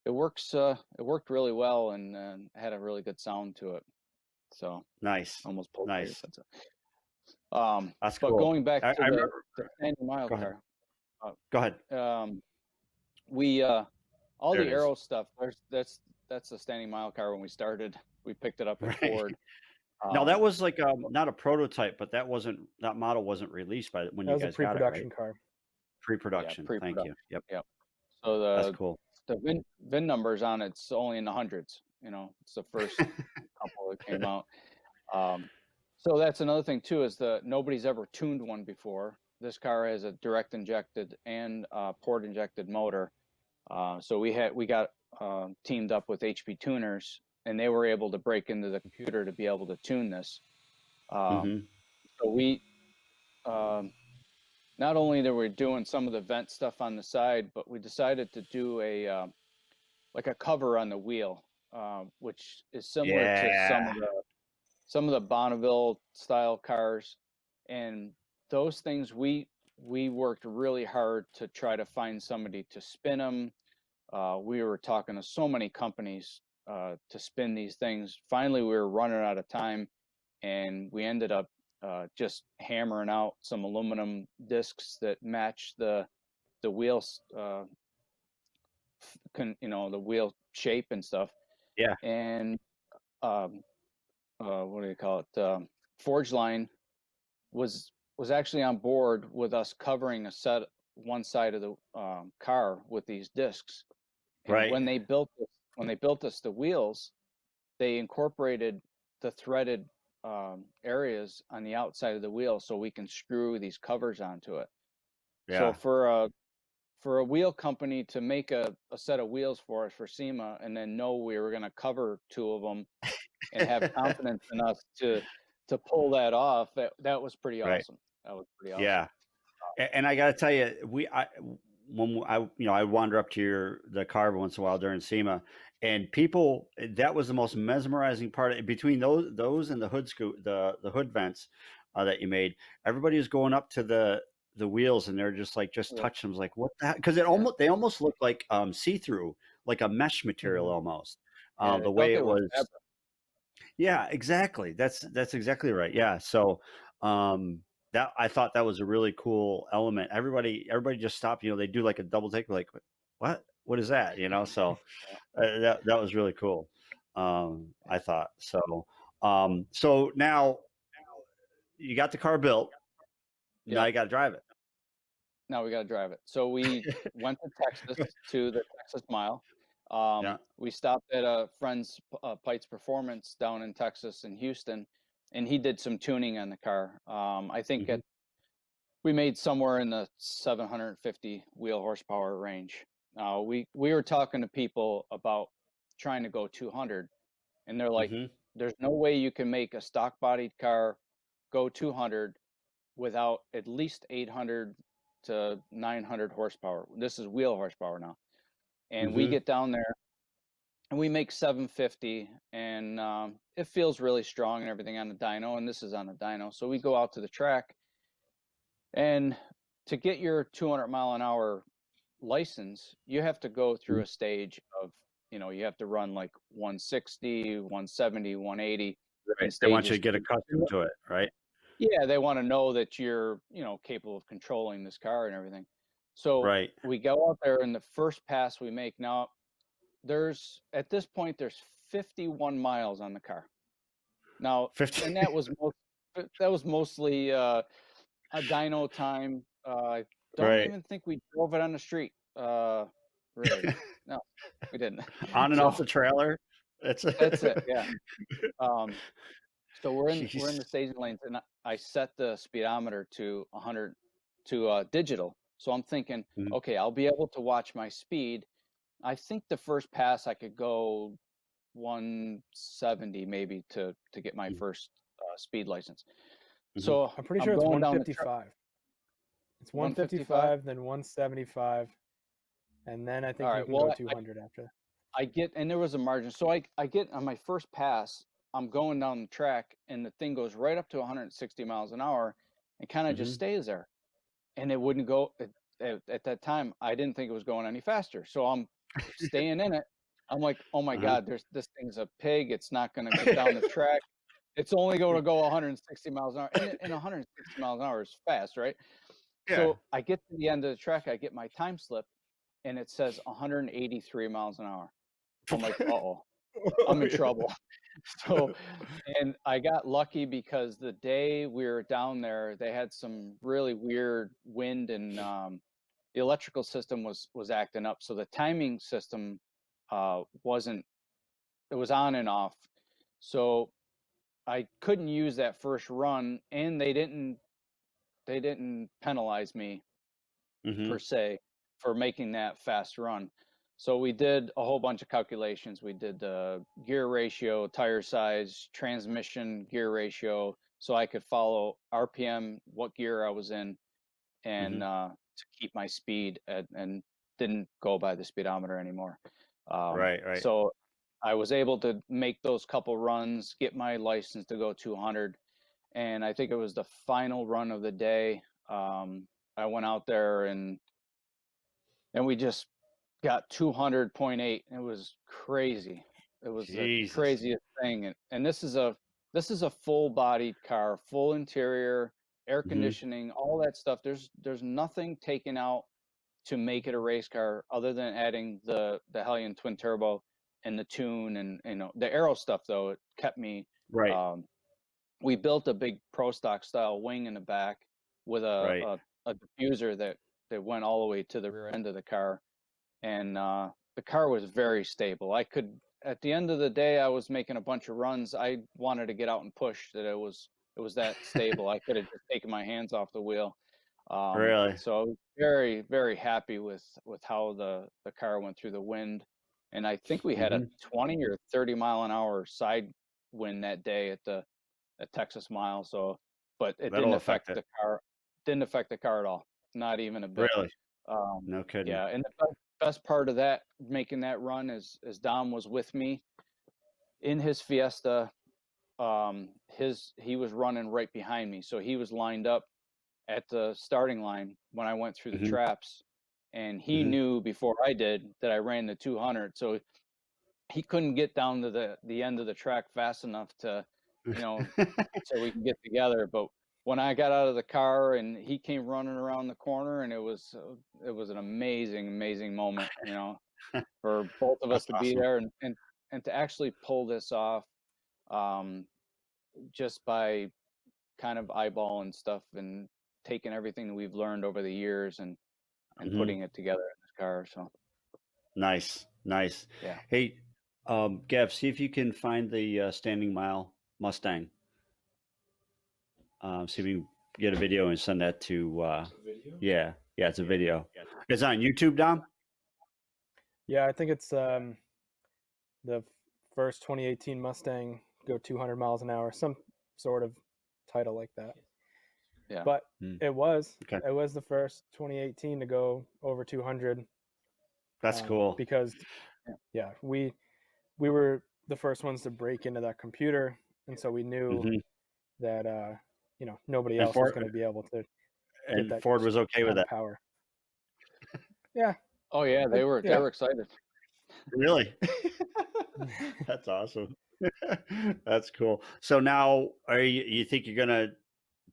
worked really well and had a really good sound to it. So Nice. almost pulled Nice. That's but cool. going back I to remember. the standing mile Go ahead. car, Go ahead. we all There the it is. aero stuff. That's the standing mile car when we started. We picked it up at Right. Ford. Now that was like not a prototype, but that model wasn't released when That you was a guys got it, right? pre-production car. Pre-production. Thank Pre-production. you. Yep. Yep. So That's cool. the VIN numbers on it's only in the hundreds. It's the first couple that came out. So that's another thing too, is nobody's ever tuned one before. This car has a direct injected and port injected motor. So we got teamed up with HP tuners, and they were able to break into the computer to be able to tune this. Mm-hmm. So we not only that we're doing some of the vent stuff on the side, but we decided to do a cover on the wheel, which is similar to some of the Bonneville style cars. And those things we worked really hard to try to find somebody to spin them. We were talking to so many companies to spin these things. Finally, we were running out of time, and we ended up just hammering out some aluminum discs that match the wheels, the wheel shape and stuff. Yeah. And what do you call it? Forge Line was actually on board with us covering one side of the car with these discs. And Right. when they built us the wheels, they incorporated the threaded areas on the outside of the wheel so we can screw these covers onto it. Yeah. So for a wheel company to make a set of wheels for us for SEMA, and then know we were going to cover two of them and have confidence in us to pull that off, that was pretty Right. awesome. That was pretty awesome. Yeah. And I got to tell you, when I wander up to the car every once in a while during SEMA, and people, that was the most mesmerizing part between those and the hood the hood vents that you made. Everybody was going up to the the wheels, and they're just like just Yeah, touching them. Like what that? Because yeah, they almost look like see through, like a mesh material Hmm. almost. yeah. I The thought way they it were was. fabric. Yeah, exactly. That's exactly right. Yeah. So that I thought that was a really cool element. Everybody just stopped. They do like a double take, like what? What is that? So Yeah, that was really cool. I thought so. So now you got the car built. Now yeah. you got to drive Now we got to drive it. So we it. went to Texas to the Texas Mile. Yeah. We stopped at a friend's Pikes Performance down in Texas in Houston, and he did some tuning on the car. I think Hmm. we made somewhere in the 750 wheel horsepower range. We were talking to people about trying to go 200, and they're like, Hmm. "There's no way you can make a stock bodied car go 200 without at least 800 to 900 horsepower. This is wheel horsepower now." And we Hmm. get down there and we make 750, and it feels really strong and everything on the dyno. And this is on the dyno. So we go out to the track, and to get your 200-mile-an-hour license, you have to go through a stage of, you have to run like 160, 170, 180 in Right. They want you stages. to get accustomed to it, right? Yeah, they want to know that you're, capable of controlling this car and everything. So Right. we go out there, and the first pass we make now, at this point there's 51 miles on the car. Now, 50. and that was mostly a dyno time. I don't Right. even think we drove it on the street. Really, no, we didn't. On and off So the trailer. That's that's it. Yeah. Um, so we're in Jeez. the staging lanes, and I set the speedometer to 100 to digital. So I'm thinking, Mhm. okay, I'll be able to watch my speed. I think the first pass I could go 170 maybe to get my Mhm. first speed license. Mhm. So I'm pretty I'm sure it's going down the track. 155. It's 155. 155, then 175, and then I All think you right. can go Well, 200 after that. I get, and there was a margin. So I get on my first pass, I'm going down the track, and the thing goes right up to 160 miles an hour and kind of just Mhm. stays there. And it wouldn't go at that time. I didn't think it was going any faster. So I'm staying in it. I'm like, oh my Uh-huh. God, this thing's a pig. It's not going to get down the track. It's only going to go 160 miles an hour. And 160 miles an hour is fast, right? Yeah. So I get to the end of the track, I get my time slip, and it says 183 miles an hour. I'm like, uh-oh, I'm in trouble. So, and I got lucky because the day we were down there, they had some really weird wind, and the electrical system was acting up. So the timing system wasn't, it was on and off. So I couldn't use that first run, and they didn't penalize me per Mhm. se for making that fast run. So we did a whole bunch of calculations. We did the gear ratio, tire size, transmission gear ratio, so I could follow RPM, what gear I was in, and Mhm. to keep my speed and didn't go by the speedometer anymore. Right, right. So I was able to make those couple runs, get my license to go 200, and I think it was the final run of the day. I went out there, and we just got 200.8. It was crazy. It was the Jesus. craziest thing. And this is a full bodied car, full interior, air Mhm. conditioning, all that stuff. There's nothing taken out to make it a race car other than adding the Hellion twin turbo and the tune, and the aero stuff. Though it kept me, Right, um, we built a big pro stock style wing in the back with right. a diffuser that went all the way to the rear end of the car, and the car was very stable. I could, at the end of the day, I was making a bunch of runs. I wanted to get out and push, that it was that stable. I could have just taken my hands off the wheel. Really? So I was very, very happy with how the car went through the wind. And I think we had a Mhm. 20 or 30 mile an hour side wind that day at Texas Mile. So, but it That'll affect it. didn't affect the car at all, not even a bit. Really? Um, No kidding. yeah, and the best part of that, making that run, is Dom was with me in his Fiesta. He was running right behind me, so he was lined up at the starting line when I went through the Hmm. traps, and he Hmm. knew before I did that I ran the 200, so he couldn't get down to the end of the track fast enough to, so we can get together. But when I got out of the car and he came running around the corner, and it was an amazing moment, for both of us That's to be awesome. there and to actually pull this off, um, just by kind of eyeballing stuff and taking everything that we've learned over the years and Hmm. putting it together in this car. So Nice, nice. yeah. Hey, Gav, see if you can find the standing mile Mustang. See if you can get a video and send that to. Yeah, yeah, it's a video. It's on YouTube, Dom. Yeah, I think it's the first 2018 Mustang go 200 miles an hour, some sort of title like that. Yeah. But Hmm. it was Okay, the first 2018 to go over 200, that's cool. because yeah, we were the first ones to break into that computer, and so we knew Hmm. that nobody And else was Ford going to be able to get and that Ford was okay with kind of that. power. Yeah, Oh yeah, they were yeah. excited. Really? That's awesome. That's cool. So now, you think you're gonna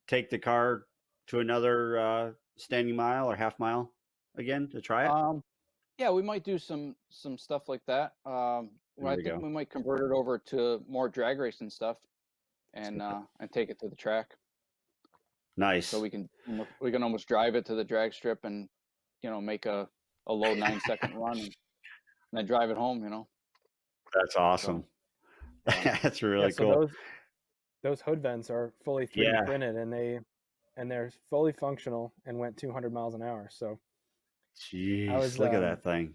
take the car to another standing mile or half mile again to try it? Yeah, we might do some stuff like that. Well, There I we think go. we might convert it over to more drag racing stuff and take it to the track, so Nice. we can almost drive it to the drag strip and make a low 9-second run and then drive it home. That's So awesome. yeah. That's Yeah, really so cool. those hood vents are fully 3D Yeah. printed, and they're fully functional and went 200 miles an hour. So I Jeez, was look at that thing.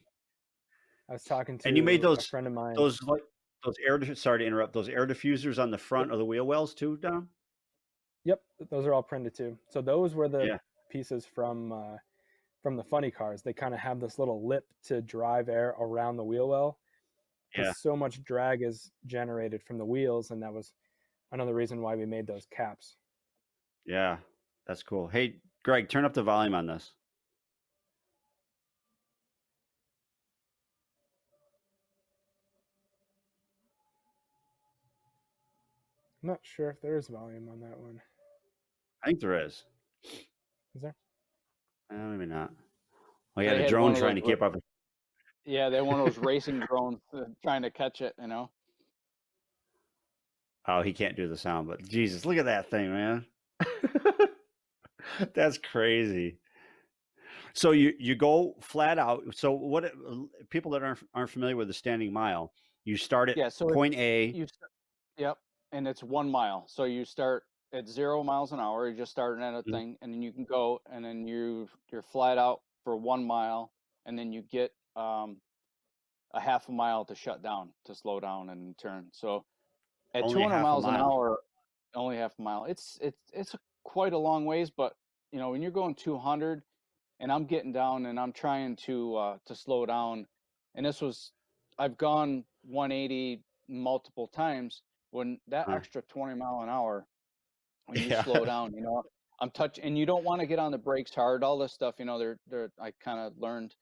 I was talking And you made to a friend of mine. those like those sorry to interrupt, those air diffusers on the Yep, front of the wheel wells too, Dom? yep, those are all printed too. So those were the Yeah. pieces from the funny cars. They kind of have this little lip to drive air around the wheel well, because Yeah. so much drag is generated from the wheels, and that was another reason why we made those caps. Yeah. That's cool. Hey, Greg, turn up the volume on this. I'm not sure if there is volume on that one. I think there is. Is there? Maybe not. We had They a had drone one of trying those. to keep up. Yeah, they're one of those racing drones trying to catch it. Oh, he can't do the sound, but Jesus, look at that thing, man. That's crazy. So you go flat out. So what people that aren't familiar with the standing mile, you start at Yeah, so point A. you yep, and it's 1 mile. So you start at 0 miles an hour. You're just starting at a Mhm. thing, and then you can go, and then you're flat out for 1 mile, and then you get a half a mile to shut down, to slow down and turn. So at Only a 200 half a miles an mile. hour, only half a mile. It's quite a long ways, but when you're going 200, and I'm getting down and I'm trying to slow down, and I've gone 180 multiple times. When that Huh. extra 20 mile an hour, when you Yeah. slow down, I'm and you don't want to get on the brakes hard. All this stuff, I kind of learned,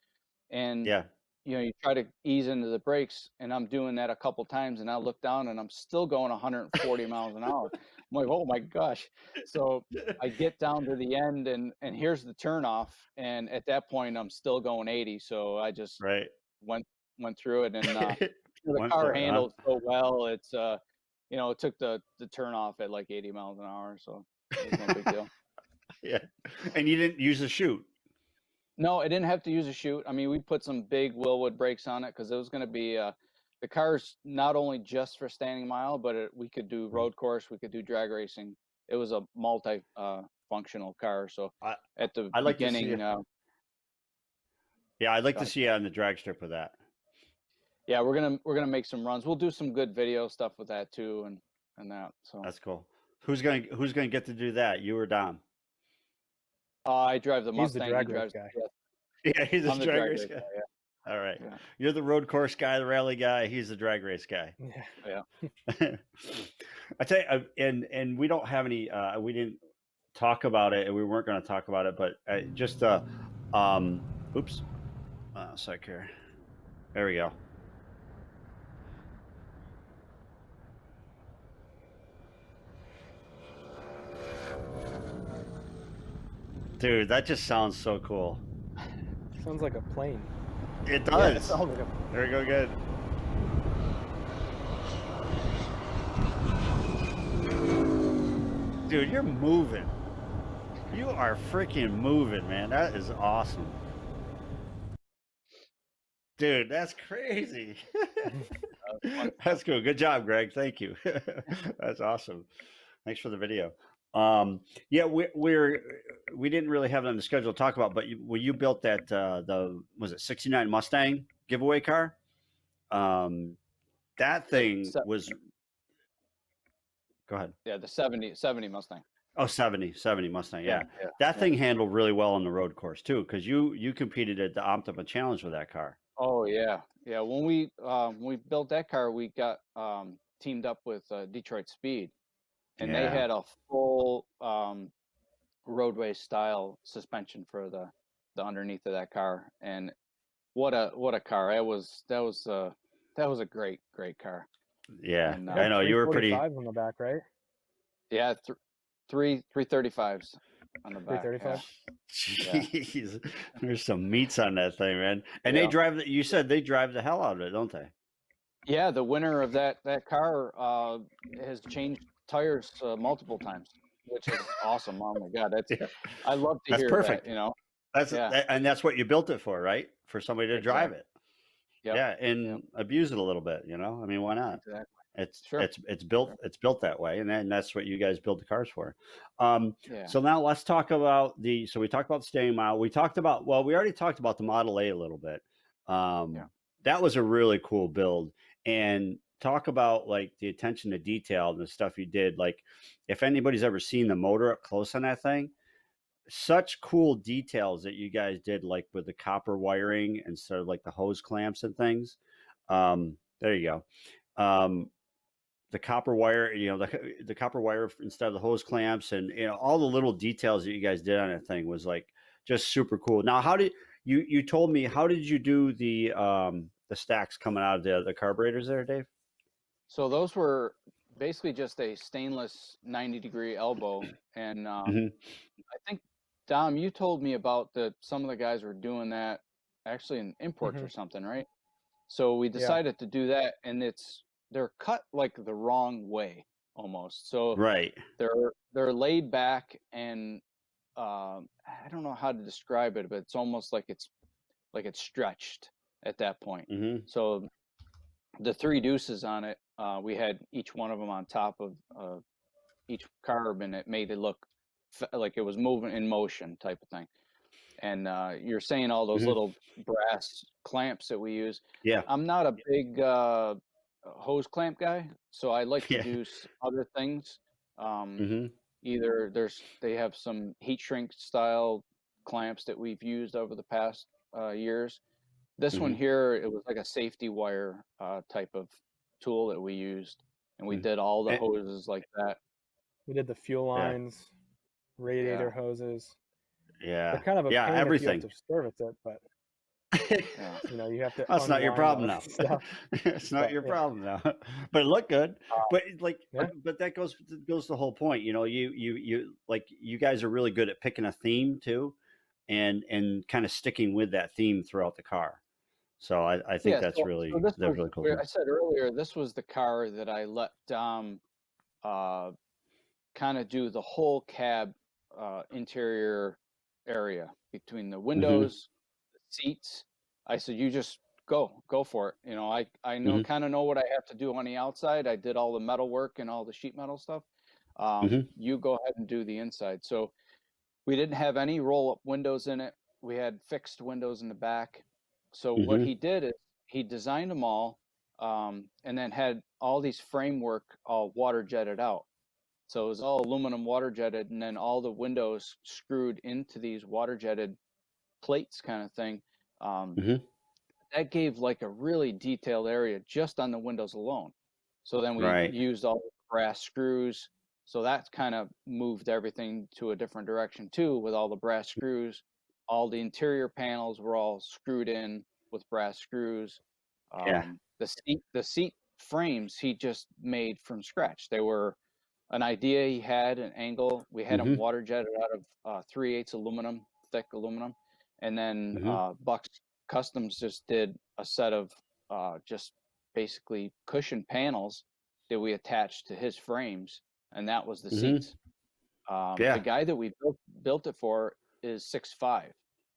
and Yeah. you try to ease into the brakes, and I'm doing that a couple times, and I look down and I'm still going 140 miles an hour. I'm like, oh my gosh. So I get down to the end, and here's the turnoff, and at that point I'm still going 80. So I just Right. went through it, and the Went car for it, huh? handled so well. It took the turnoff at like 80 miles an hour, so it was no big deal. Yeah. And you didn't use a chute. No, I didn't have to use a chute. I mean, we put some big Willwood brakes on it because it was going to be the car's not only just for standing mile, but we could do Mm. road course, we could do drag racing. It was a multi functional car. So I at the I'd like to see you. beginning, Yeah, I'd like go to ahead. see you on the drag strip with that. Yeah, we're gonna make some runs. We'll do some good video stuff with that too, and that. So That's cool. Who's gonna get to do that? You or Dom? I drive the He's the Mustang. He drag race drives. guy. Yeah, Yeah, he's a I'm the drag drag race race guy. guy. All right. Yeah, You're the road course guy, the rally guy. He's the drag race guy. Yeah. yeah, I tell you, and we don't have any. We didn't talk about it, and we weren't going to talk about it, but just um, oops, sec here. There we go. Dude, that just sounds so cool. Sounds like a plane. It Yeah, it does. sounds like a. There we go. Good. Dude, you're moving. You are freaking moving, man. That is awesome. Dude, that's crazy. That's cool. Good job, Greg. Thank you. That's awesome. Thanks for the video. Yeah, we didn't really have it on the schedule to talk about, but when you built that was it 69 Mustang giveaway car? That thing was. Go ahead. Yeah, the 70 Mustang. Oh, 70 Mustang. Yeah. Yeah. That thing handled really well on the road course too, because you competed at the Optima Challenge with that car. Oh yeah, yeah. When we built that car, we got teamed up with Detroit Speed, and they Yeah. had a full roadway style suspension for the underneath of that car. And what a car! That was a great car. Yeah. And, I know you were pretty. 345 on the back, right? Yeah, 335s on the back. 335. Jeez, there's some meats on that thing, man. And Yeah. they drive. You said they drive the hell out of it, don't they? Yeah, the winner of that car has changed tires multiple times, which is awesome. Oh my God, Yeah. I love to That's hear perfect. that. You know, And that's what you built it for, right? For somebody to drive it. Yep. Yeah, and abuse it a little bit. I mean, why not? Exactly. It's built that way, and that's what you guys build the cars for. Yeah. So now let's talk about so we talked about the staying mile. We already talked about the Model A a little bit. That was a really cool build, and talk about like the attention to detail and the stuff you did. Like, if anybody's ever seen the motor up close on that thing, such cool details that you guys did, like with the copper wiring instead of like the hose clamps and things. There you go. The copper wire, the copper wire instead of the hose clamps, and all the little details that you guys did on that thing was like just super cool. Now, how did you told me, how did you do the stacks coming out of the carburetors there, Dave? So those were basically just a stainless 90-degree elbow, and I think Dom, you told me about some of the guys were doing that actually in imports or something, right? So we decided to do that, and they're cut like the wrong way almost. So right, they're laid back, and I don't know how to describe it, but it's almost like it's stretched at that point. So the 3 deuces on it, we had each one of them on top of each carb, and it made it look like it was moving in motion type of thing. And you're saying all those little brass clamps that we use. Yeah, I'm not a big hose clamp guy, so I like to do other things. Either they have some heat shrink style clamps that we've used over the past years. This one here, it was like a safety wire type of tool that we used, and we did all the hoses like that. We did the fuel lines, radiator hoses. Yeah, They're kind of a pain everything. if you have to service it, but you have to. That's not your problem now. It's not your problem now. But it looked good. But but that goes the whole point. You like, you guys are really good at picking a theme too, and kind of sticking with that theme throughout the car. So I think that's really cool. I said earlier, this was the car that I let Dom kind of do the whole cab interior area between the windows, the seats. I said, you just go for it. I know kind of know what I have to do on the outside. I did all the metal work and all the sheet metal stuff. You go ahead and do the inside. So we didn't have any roll-up windows in it. We had fixed windows in the back. So what he did is he designed them all, and then had all these framework all water jetted out. So it was all aluminum water jetted, and then all the windows screwed into these water jetted plates kind of thing. That gave like a really detailed area just on the windows alone. So then we used all the brass screws, So that kind of moved everything to a different direction too, with all the brass screws. All the interior panels were all screwed in with brass screws. Yeah. The seat frames he just made from scratch. They were an idea he had, an angle. We had them Mm-hmm. water jetted out of 3/8 aluminum, thick aluminum, and then Mm-hmm. Bucks Customs just did a set of just basically cushion panels that we attached to his frames, and that was the Mm-hmm. seats. The Yeah. guy that we built it for is 6'5",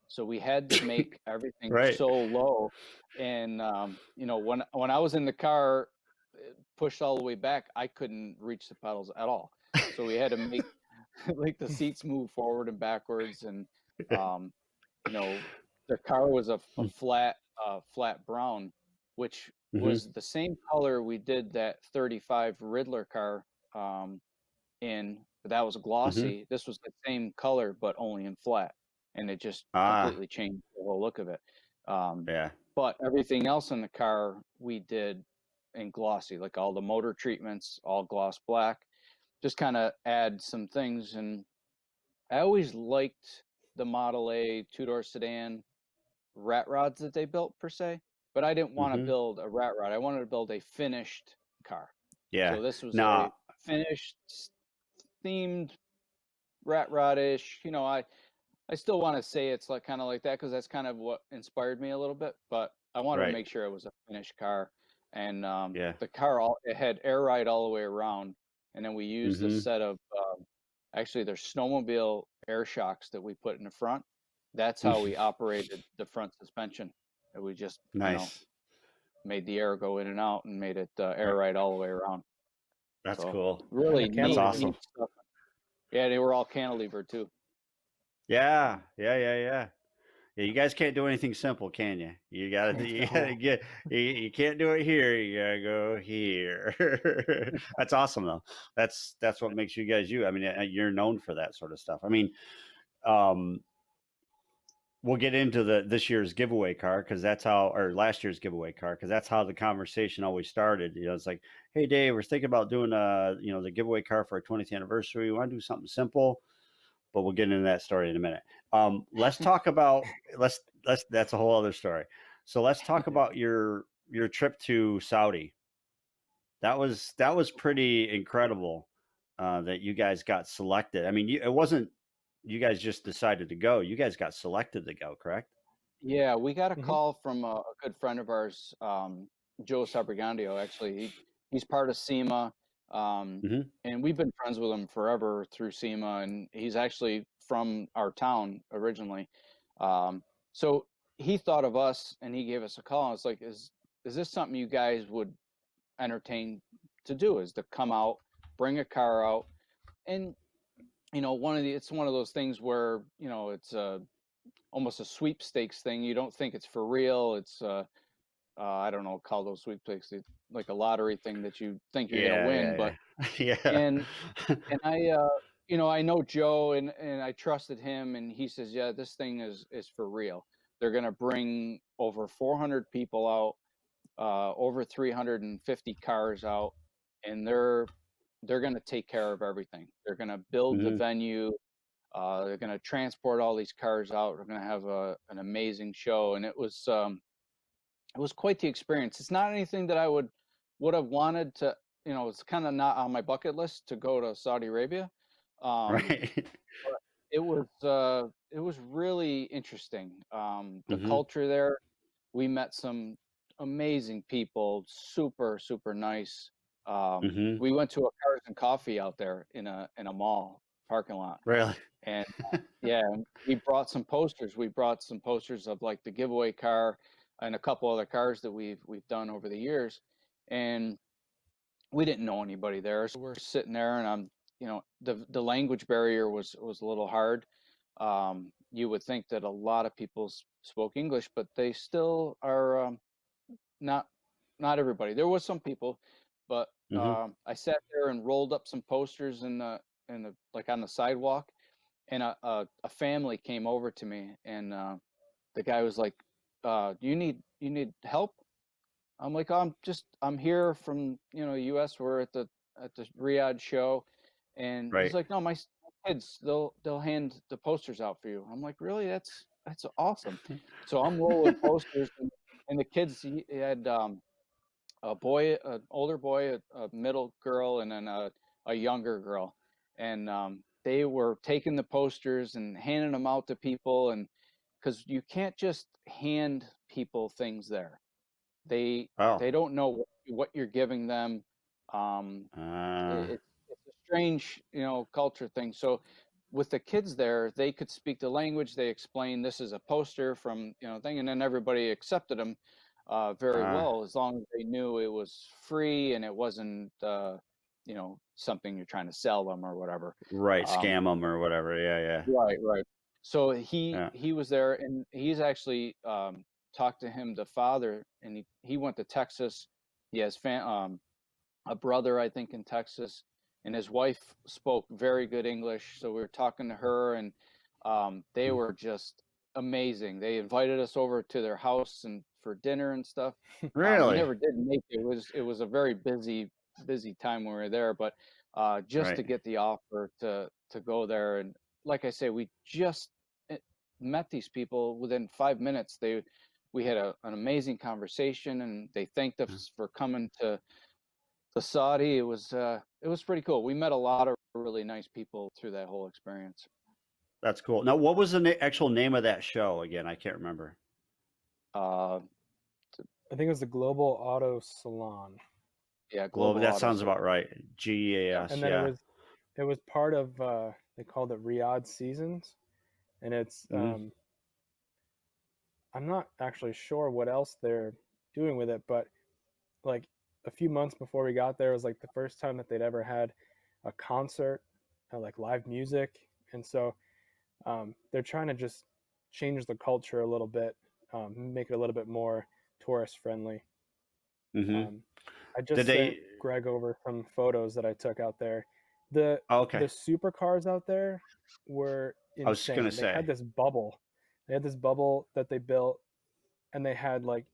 so we had to make everything Right. so low. And when I was in the car, pushed all the way back, I couldn't reach the pedals at all. So we had to make like the seats move forward and backwards. And um, the car was a flat brown, which Mm-hmm. was the same color we did that 35 Riddler car in, but that was Mm-hmm. glossy. This was the same color, but only in flat, and it just Ah. completely changed the whole look of it. Um, Yeah. but everything else in the car we did in glossy, like all the motor treatments, all gloss black, just kind of add some things. And I always liked the Model A two-door sedan rat rods that they built per se, but I didn't want to Mm-hmm. build a rat rod. I wanted to build a finished car. Yeah. So this was a Now, finished themed rat rod-ish. I still want to say it's like kind of like that because that's kind of what inspired me a little bit. But I wanted to right. make sure it was a finished car, and Yeah. the car it had air ride all the way around, and then we used a Mm-hmm. set of actually there's snowmobile air shocks that we put in the front. That's how we operated the front suspension. And we just Nice. made the air go in and out and made it air Right. ride all the way around. That's So cool. And the really That's cantilever. awesome. neat stuff. Yeah, they were all cantilever too. Yeah. Yeah. Yeah. Yeah. Yeah, you guys can't do anything simple, can you? You gotta, you gotta No. get, you can't do it here. You gotta go here. That's awesome, though. That's what makes you guys you. I mean, you're known for that sort of stuff. I mean, um, we'll get into this year's giveaway car because that's how, or last year's giveaway car because that's how the conversation always started. It's like, hey, Dave, we're thinking about doing the giveaway car for our 20th anniversary. We want to do something simple, but we'll get into that story in a minute. Let's talk about let's that's a whole other story. So let's talk about your trip to Saudi. That was pretty incredible that you guys got selected. I mean, it wasn't you guys just decided to go. You guys got selected to go, correct? Yeah, we got a Mm-hmm. call from a good friend of ours, Joe Sabrigandio. Actually, he's part of SEMA, Mm-hmm. and we've been friends with him forever through SEMA. And he's actually from our town originally. So he thought of us, and he gave us a call. And it's like, is this something you guys would entertain to do? Is to come out, bring a car out, and it's one of those things where it's almost a sweepstakes thing. You don't think it's for real. It's I don't know, call those sweepstakes like a lottery thing that you think you're gonna Yeah, win. yeah, But yeah. Yeah. and I I know Joe, and I trusted him, and he says, yeah, this thing is for real. They're gonna bring over 400 people out, over 350 cars out, and they're gonna take care of everything. They're gonna build the Mm-hmm. venue. They're going to transport all these cars out. We're going to have an amazing show, and it was quite the experience. It's not anything that I would have wanted to. It's kind of not on my bucket list to go to Saudi Arabia. Um, Right. but it was really interesting. The Mm-hmm. culture there. We met some amazing people, super super nice. Mm-hmm. We went to a Cars and Coffee out there in a mall parking lot. Really. And yeah, we brought some posters. We brought some posters of like the giveaway car and a couple other cars that we've done over the years. And we didn't know anybody there, so we're sitting there, and the language barrier was a little hard. You would think that a lot of people spoke English, but they still are not everybody. There was some people, but Mm-hmm. I sat there and rolled up some posters in the like on the sidewalk, and a family came over to me, and the guy was like, you need help?" I'm like, I'm here from US. We're at the Riyadh show, And he's Right. like, no, my kids, they'll hand the posters out for you. I'm like, really? That's awesome. So I'm rolling posters, and the kids, he had a boy, an older boy, a middle girl, and then a younger girl. And they were taking the posters and handing them out to people. And because you can't just hand people things there, they Oh. they don't know what you're giving them. Um, Uh, it's a strange, culture thing. So with the kids there, they could speak the language. They explained this is a poster from, thing, and then everybody accepted them very uh, well, as long as they knew it was free and it wasn't, something you're trying to sell them or whatever. right. Um, Scam them or whatever. Yeah. right, right. So he Yeah. he was there, and he's actually talked to him, the father, and he went to Texas. He has a brother, I think, in Texas, and his wife spoke very good English. So we were talking to her, and they Yeah. were just amazing. They invited us over to their house and for dinner and stuff. We Really? never did make it. It was a very busy time when we were there, but just to Right. get the offer to go there, and like I say, we just eh, met these people within 5 minutes. We had an amazing conversation, and they thanked us for coming to Saudi. It was pretty cool. We met a lot of really nice people through that whole experience. That's cool. Now, what was the actual name of that show again? I can't remember. Uh, I think it was the Global Auto Salon. yeah, Globe. Global That Auto sounds Salon. about right. Yeah, GEAS. And then it Yeah. was part of they called it Riyadh Seasons, and it's Hmm. I'm not actually sure what else they're doing with it, but like a few months before we got there, it was like the first time that they'd ever had a concert, like live music, and so they're trying to just change the culture a little bit, make it a little bit more tourist friendly. Hmm. Um, I Did just sent they? Greg over some photos that I took out there. The Oh, the okay. supercars out there were I was gonna insane. They had say. this bubble. They had this bubble that they built, and they had like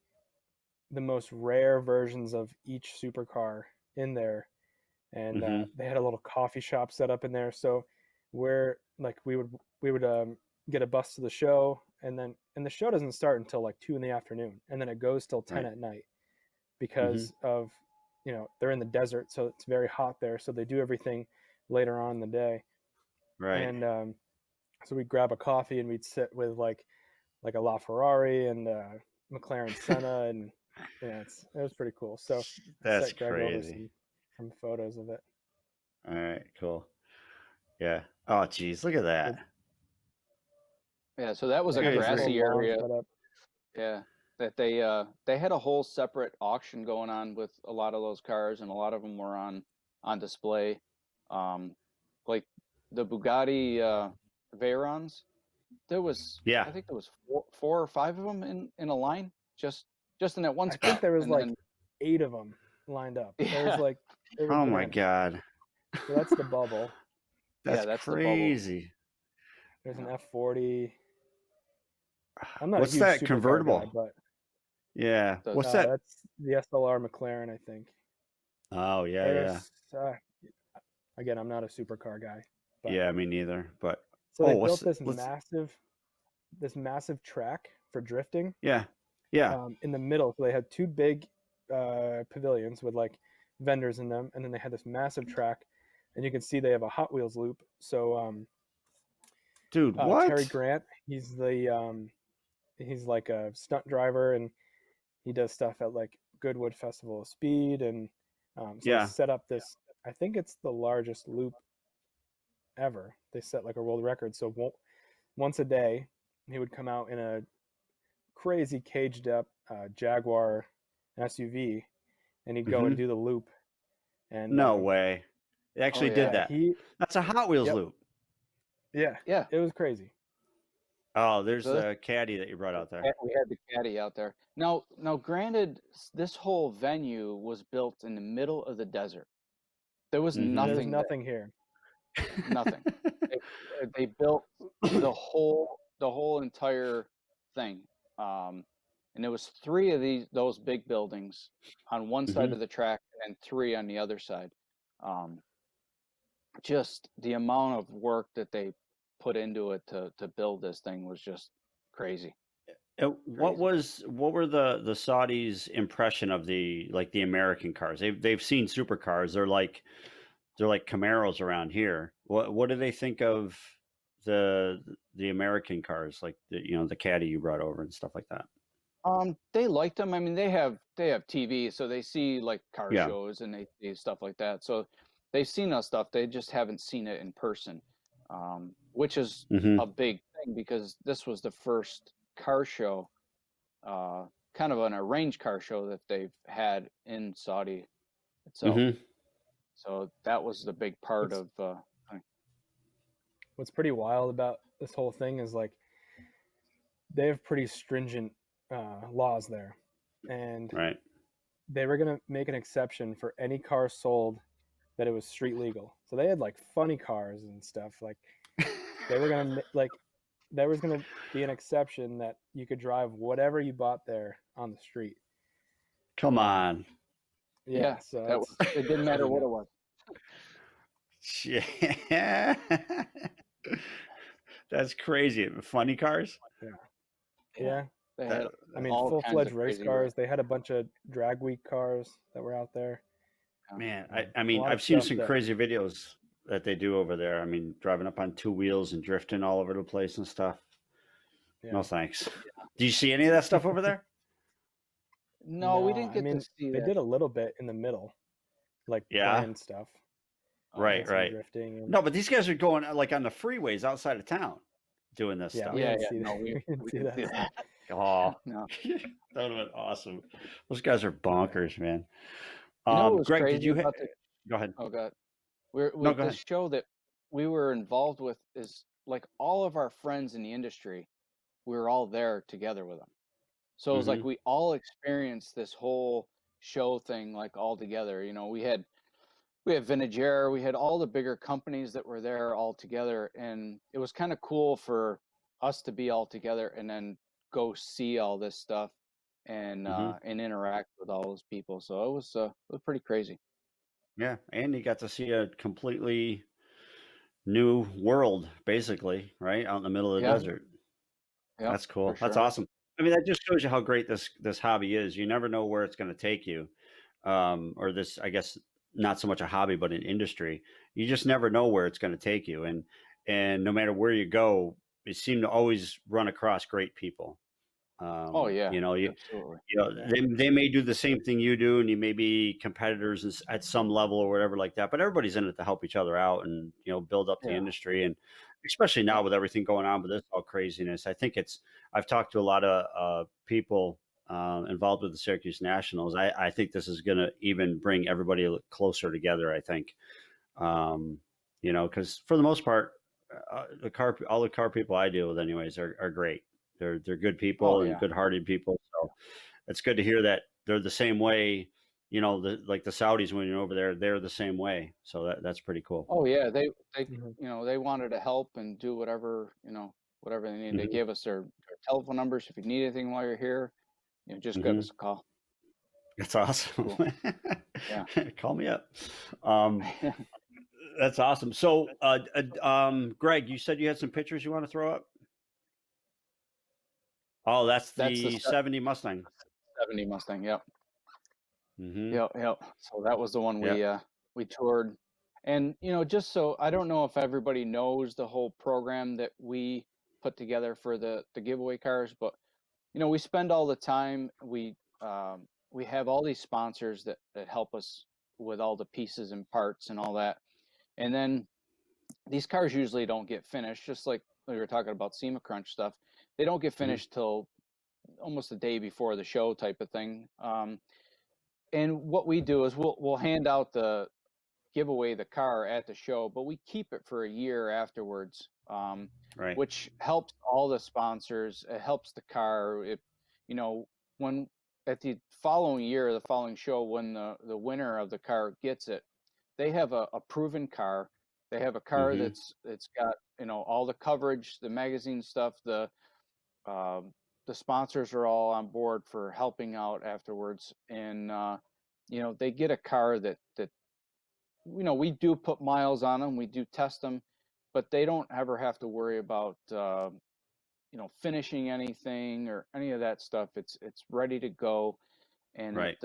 the most rare versions of each supercar in there, and Hmm. they had a little coffee shop set up in there. So we're like we would get a bus to the show, and the show doesn't start until like 2 in the afternoon, and then it goes till 10 Right. at night Hmm. because of they're in the desert, so it's very hot there. So they do everything later on in the day, Right. and so we'd grab a coffee and we'd sit with like a LaFerrari and McLaren Senna, and yeah, it was pretty cool. So I That's sent Greg over crazy. some photos of it. All right. Cool. Yeah. Oh, geez. Look at that. It yeah. So that was They a had this Good. whole grassy lawn area. set up. Yeah, that they had a whole separate auction going on with a lot of those cars, and a lot of them were on display. Um, like the Bugatti Veyrons, Yeah. I think there was four or five of them in a line, just in that one I think spot, there was and like then 8 of them lined up. There was yeah, like they were Oh my bananas. God. So that's the bubble. yeah, That's that's the bubble. crazy. There's an Yeah. F40. I'm not a What's huge that supercar guy, convertible? but Yeah. The What's that? that's the SLR McLaren, I think. Oh, yeah, Or yeah. again, I'm not a supercar guy, but Yeah, me neither. But so oh, they what's built let's this massive track for drifting yeah. Yeah. in the middle. So they had two big pavilions with like vendors in them, and then they had this massive track, and you can see they have a Hot Wheels loop. So Dude, Terry what? Grant, he's like a stunt driver, and he does stuff at like Goodwood Festival of Speed, and so they Yeah. set up this. I think it's the largest loop ever. They set like a world record. So once a day, he would come out in a crazy caged up Jaguar SUV, and he'd go and Hmm. do the loop. And No way. They oh actually did yeah, yeah, that. he That's a Hot Wheels yep loop. yeah, yeah. it was crazy. Oh, there's So the caddy that you brought out there. we had the caddy out there. Now, granted, this whole venue was built in the middle of the desert. There was Hmm. There's nothing there, nothing here. nothing. They built the whole entire thing, and there was three of those big buildings on one side Hmm. of the track and three on the other side. Um, just the amount of work that they put into it to build this thing was just crazy, crazy. What were the Saudis' impression of the American cars? They've seen supercars. They're like Camaros around here. What do they think of the the American cars, like the Caddy you brought over and stuff like that? They liked them. I mean, they have TV, so they see like car Yeah. shows and they see stuff like that. So they've seen us stuff. They just haven't seen it in person, which is a Hmm. big thing because this was the first car show, kind of an arranged car show that they've had in Saudi itself. Hmm. So that was the big part What's of. Thing. what's pretty wild about this whole thing is like they have pretty stringent laws there, and Right. they were gonna make an exception for any car sold that it was street legal. So they had like funny cars and stuff. Like they were gonna like there was gonna be an exception that you could drive whatever you bought there on the street. Come Um, on. yeah, Yeah, so that was. it's It didn't matter pretty what it nuts. was. Yeah. That's crazy. Funny cars? Yeah, Yeah, yeah. they That, had I mean, all full kinds fledged of race crazy rides. cars. They had a bunch of drag week cars that were out there. man, I A mean, lot of I've seen stuff some that, crazy videos that they do over there. I mean, driving up on two wheels and drifting all over the place and stuff. yeah. No thanks. Do you see any of that stuff over there? No, we No, didn't I get to mean, see they that. did a little bit in the middle, like Yeah. planned stuff. They Okay. Right, had some right. drifting and No, but these guys are going like on the freeways outside of town doing this yeah, we stuff. Yeah, didn't yeah. see that. No, we We didn't we see didn't that see stuff. that. Oh, No. that would have been awesome. Those guys are Yeah. bonkers, man. You know what was Greg, did crazy you about the go ahead? oh god. We're No, with go this ahead. show that we were involved with is like all of our friends in the industry, we were all there together with them. So it was like Hmm. we all experienced this whole show thing like all together. You know, we had Vintage Air, we had all the bigger companies that were there all together, and it was kind of cool for us to be all together and then go see all this stuff Hmm. and interact with all those people. So it was pretty crazy. Yeah, and you got to see a completely new world, basically, right out in the middle of the Yeah, desert. yeah, That's for cool. That's sure. awesome. I mean, that just shows you how great this hobby is. You never know where it's going to take you, or this, I guess, not so much a hobby, but an industry. You just never know where it's going to take you, and no matter where you go, you seem to always run across great people. Oh yeah, You know, absolutely. Yeah. they may do the same thing you do, and you may be competitors at some level or whatever like that. But everybody's in it to help each other out and build up the Yeah, industry. And especially now yeah, with everything going on with this all craziness, I think it's. I've talked to a lot of people involved with the Syracuse Nationals. I think this is going to even bring everybody closer together. I think, um, because for the most part, all the car people I deal with, anyways, are great. They're good oh people and yeah, good-hearted people. So it's good to hear that they're the same way. Like the Saudis when you're over there, they're the same way. So that's pretty cool. oh yeah. They Mhm. they wanted to help and do whatever whatever they needed. They Hmm. gave us their telephone numbers if you need anything while you're here. Just give Hmm. us a call. That's awesome. Cool. Yeah. Call me up. Um, that's awesome. So, Greg, you said you had some pictures you want to throw up. Oh, that's That's the the 70 Mustang. 70 Mustang. Yep. Hmm. Yep. Yep. So that was the one Yeah. we toured. And just so I don't know if everybody knows the whole program that we put together for the giveaway cars, but we spend all the time. We have all these sponsors that help us with all the pieces and parts and all that. And then these cars usually don't get finished, just like we were talking about SEMA Crunch stuff. They don't get Hmm. finished till almost the day before the show type of thing. And what we do is we'll hand out give away the car at the show, but we keep it for a year afterwards, Right. which helps all the sponsors. It helps the car. You know, when at the following year, the following show, when the winner of the car gets it, they have a proven car. They have a car Hmm. that's got all the coverage, the magazine stuff, um, the sponsors are all on board for helping out afterwards, and they get a car that we do put miles on them, we do test them, but they don't ever have to worry about finishing anything or any of that stuff. It's ready to go, and Right.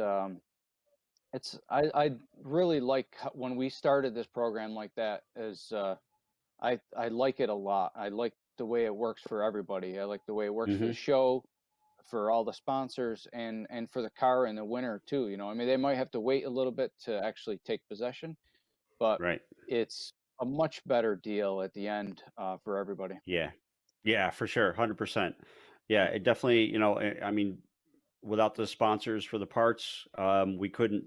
I really like when we started this program like that. I like it a lot. I like the way it works for everybody. I like the way it works for the Hmm. show, for all the sponsors, and for the car in the winter too. I mean, they might have to wait a little bit to actually take possession, but Right. it's a much better deal at the end for everybody. Yeah. Yeah, for sure. 100%. Yeah, it definitely, I mean, without the sponsors for the parts, we couldn't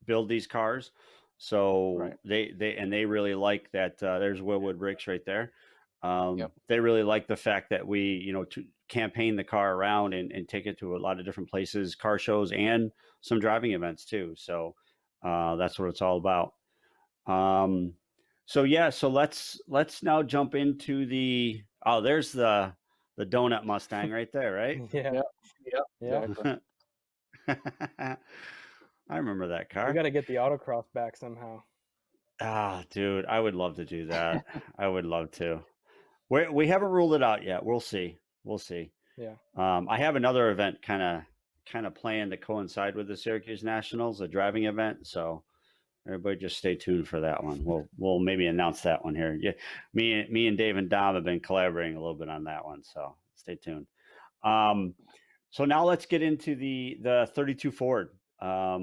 build these cars. So Right. they really like that. There's Willwood Bricks right there. Yep. They really like the fact that we, to campaign the car around and take it to a lot of different places, car shows, and some driving events too. So that's what it's all about. Um, so yeah, so let's now jump into there's the donut Mustang right there, right? Yeah, Yep. Yep. yeah. Exactly. I remember that We car. got to get the autocross back somehow. Ah, dude, I would love to do that. I would love to. We haven't ruled it out yet. We'll see. We'll see. Yeah. I have another event kind of planned to coincide with the Syracuse Nationals, a driving event. So everybody just stay tuned for that one. We'll maybe announce that one here. Yeah, me and Dave and Dom have been collaborating a little bit on that one. So stay tuned. Um, so now let's get into the 32 Ford,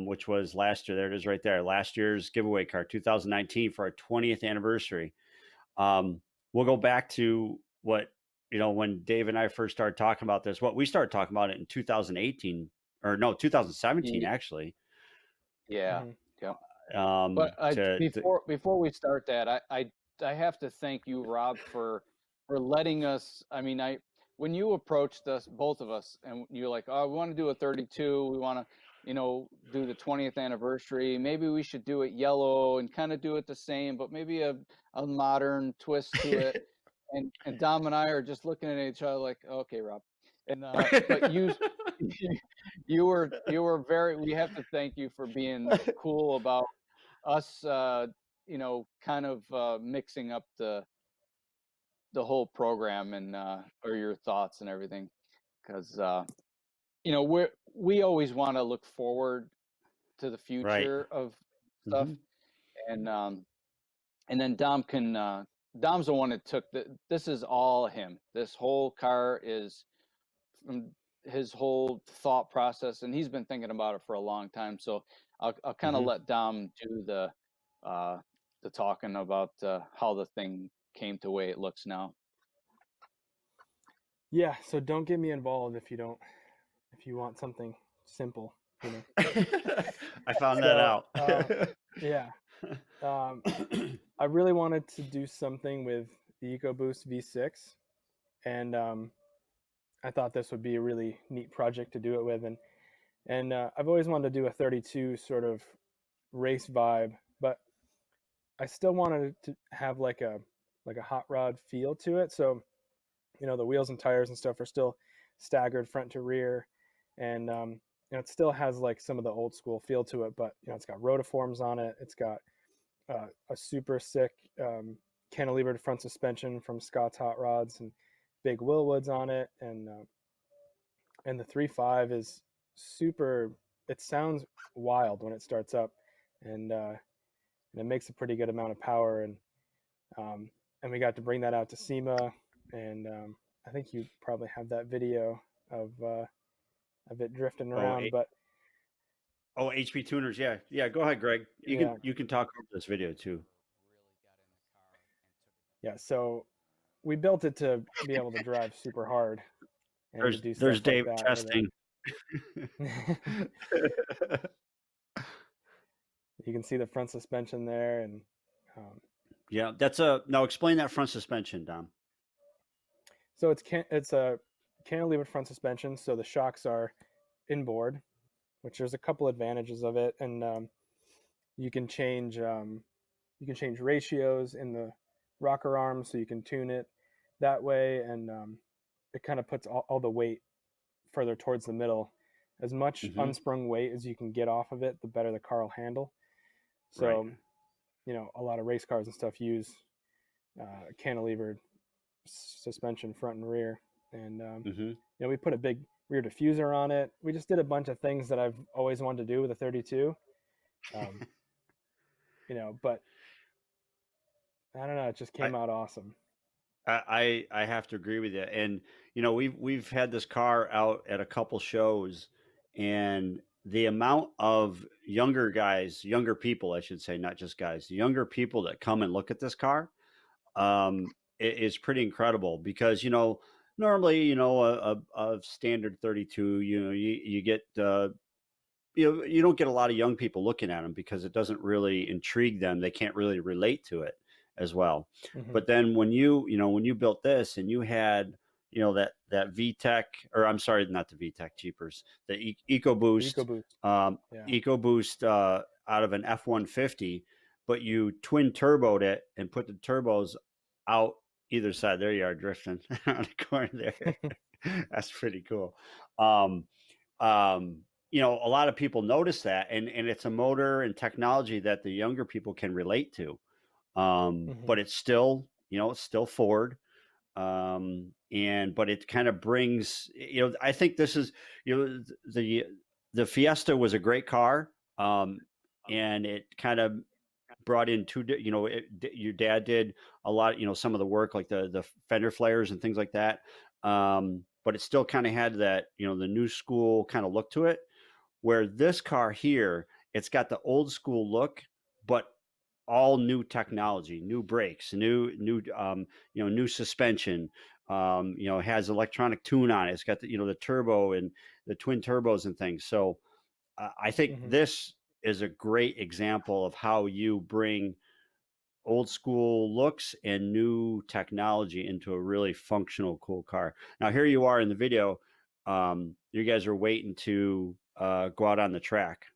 which was last year. There it is right there. Last year's giveaway car, 2019 for our 20th anniversary. Um, we'll go back to when Dave and I first started talking about this. What we started talking about it in 2018 or no, 2017 Ye- actually. Yeah. Hmm. Yep. But To before we start that, I have to thank you, Rob, for letting us. I mean, I when you approached us, both of us, and you're like, "Oh, we want to do a 32. We want to, do the 20th anniversary. Maybe we should do it yellow and kind of do it the same, but maybe a modern twist to it." And Dom and I are just looking at each other like, "Okay, Rob." And but you you were very. We have to thank you for being cool about us kind of mixing up the whole program and or your thoughts and everything, because we always want to look forward to the right. future of stuff. Hmm. And and then Dom's the one that took this is all him. This whole car is from his whole thought process, and he's been thinking about it for a long time. So I'll kind of Hmm. let Dom do uh, the talking about how the thing came to the way it looks now. Yeah. So don't get me involved if you want something simple, you know. I found that So out. yeah, um, I really wanted to do something with the EcoBoost V6, and I thought this would be a really neat project to do it with, and I've always wanted to do a 32 sort of race vibe, but I still wanted to have like a hot rod feel to it. So the wheels and tires and stuff are still staggered front to rear, and it still has like some of the old school feel to it. But it's got rotiforms on it. It's got a super sick cantilevered front suspension from Scott's Hot Rods and big Willwoods on it, and the 3.5 is super. It sounds wild when it starts up, and it makes a pretty good amount of power. And we got to bring that out to SEMA, and I think you probably have that video of it drifting oh, around. But HP tuners. Yeah. Yeah. Go ahead, Greg. You can yeah, you can talk over this video too. yeah. So we built it to be able to drive super hard and to do There's stuff like Dave that with testing. it. You can see the front suspension there, and um, Yeah, now explain that front suspension, Dom. so it's a cantilevered front suspension. So the shocks are inboard, which there's a couple advantages of it, and you can change ratios in the rocker arm, so you can tune it that way, and it kind of puts all the weight further towards the middle. As much Hmm. unsprung weight as you can get off of it, the better the car will handle. Right. So a lot of race cars and stuff use cantilevered suspension front and rear, and Hmm. we put a big rear diffuser on it. We just did a bunch of things that I've always wanted to do with a 32. Um, but I don't know, it just I, came out awesome. I have to agree with you. And we've had this car out at a couple shows, and the amount of younger guys, younger people, I should say, not just guys, younger people that come and look at this car, is pretty incredible because normally a standard 32, you get you don't get a lot of young people looking at them because it doesn't really intrigue them. They can't really relate to it as well. Hmm. But then when you built this and you had that VTEC, or I'm sorry, not the VTEC Jeepers, the The EcoBoost, EcoBoost. um, Yeah. EcoBoost out of an F-150, but you twin turboed it and put the turbos out either side. There you are drifting on the corner there. That's pretty cool. Um, um, a lot of people notice that, and it's a motor and technology that the younger people can relate to. Hmm. But it's still Ford. And but it kind of brings, I think this is, the Fiesta was a great car. And it kind of brought in your dad did a lot, some of the work like the fender flares and things like that. But it still kind of had that, the new school kind of look to it, where this car here, it's got the old school look, but all new technology, new brakes, new suspension. Has electronic tune on it. It's got the turbo and the twin turbos and things. So I think Hmm. this is a great example of how you bring old school looks and new technology into a really functional, cool car. Now, here you are in the video. You guys are waiting to go out on the track.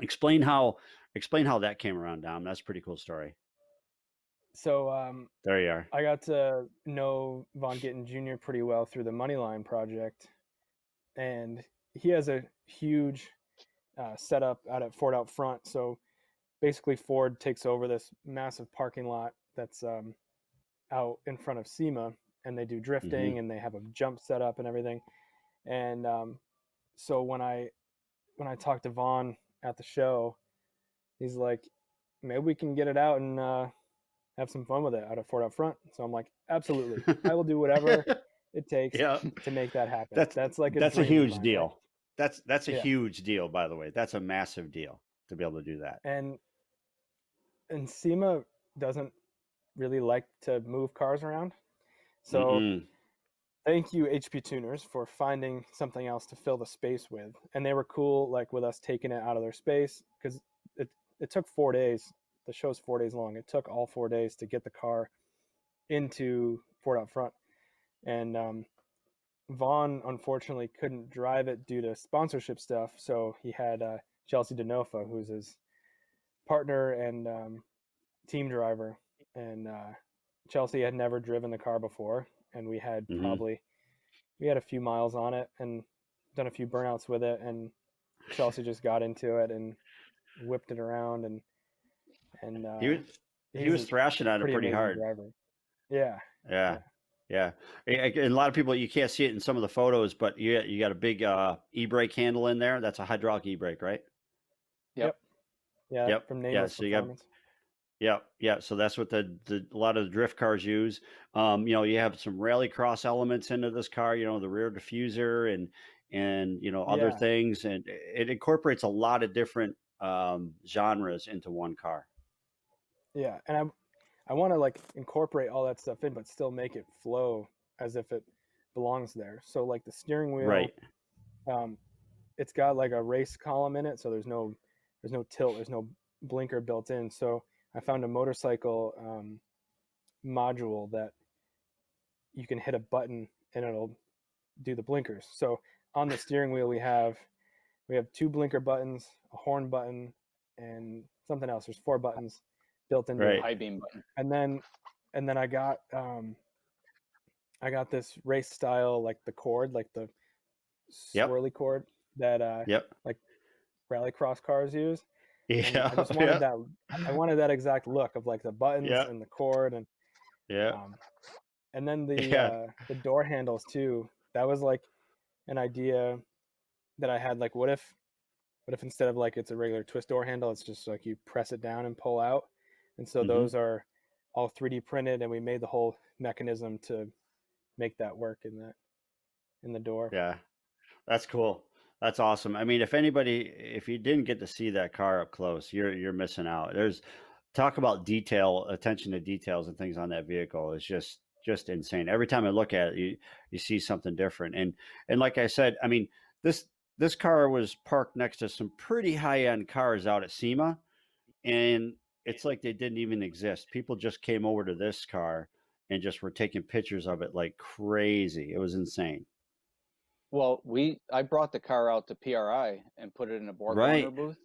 Explain how that came around, Dom. That's a pretty cool story. So There you are. I got to know Von Gittin Jr. pretty well through the Moneyline project, and he has a huge setup out at Ford out front. So basically, Ford takes over this massive parking lot that's out in front of SEMA, and they do Hmm. drifting, and they have a jump set up and everything. And so when I talked to Vaughn at the show, he's like, maybe we can get it out and have some fun with it out at Ford out front. So I'm like, absolutely, I will do whatever it takes Yeah, to make that happen. that's That's like a that's a dream of huge mine, right? deal. That's a Yeah. huge deal, by the way. That's a massive deal to be able to do that. And SEMA doesn't really like to move cars around. So Mm-mm. thank you, HP tuners, for finding something else to fill the space with. And they were cool, like with us taking it out of their space, because it took 4 days. The show's 4 days long. It took all 4 days to get the car into Ford out front. And Vaughn unfortunately couldn't drive it due to sponsorship stuff. So he had Chelsea DeNofa, who's his partner and team driver. And Chelsea had never driven the car before, and Hmm. we had a few miles on it and done a few burnouts with it, and Chelsea just got into it and whipped it around, and He was he he's was a thrashing on it pretty pretty amazing hard. driver. Yeah, Yeah, yeah, yeah. And a lot of people, you can't see it in some of the photos, but you got a big e-brake handle in there. That's a hydraulic e-brake, right? Yep. yep, yeah. Yep. From Yeah. Nameless So you got Performance. yeah, yeah. So that's what the a lot of the drift cars use. You have some rallycross elements into this car. The rear diffuser and other Yeah, things, and it incorporates a lot of different genres into one car. yeah. And I want to like incorporate all that stuff in, but still make it flow as if it belongs there. So like the steering wheel, Right. um, it's got like a race column in it, so there's no tilt, there's no blinker built in. So I found a motorcycle module that you can hit a button and it'll do the blinkers. So on the steering wheel we have two blinker buttons, a horn button, and something else. There's four buttons built into The it. Right. high beam button. And then I got this race style, like the cord, like the Yep. swirly cord that Yep. like rallycross cars use. and Yeah. I just wanted Yeah. that. I wanted that exact look of like the buttons Yeah. and the cord, Yeah. um, and then Yeah. the door handles too. That was like an idea that I had. Like, what if instead of like it's a regular twist door handle, it's just like you press it down and pull out, and so Hmm. those are all 3D printed, and we made the whole mechanism to make that work in the door. Yeah. That's cool. That's awesome. I mean, if you didn't get to see that car up close, you're missing out. There's talk about detail, attention to details and things on that vehicle is just insane. Every time I look at it, you see something different. And like I said, I mean, this this car was parked next to some pretty high-end cars out at SEMA, and it's like they didn't even exist. People just came over to this car and just were taking pictures of it like crazy. It was insane. Well, I brought the car out to PRI and put it in a Borg Warner Right. booth,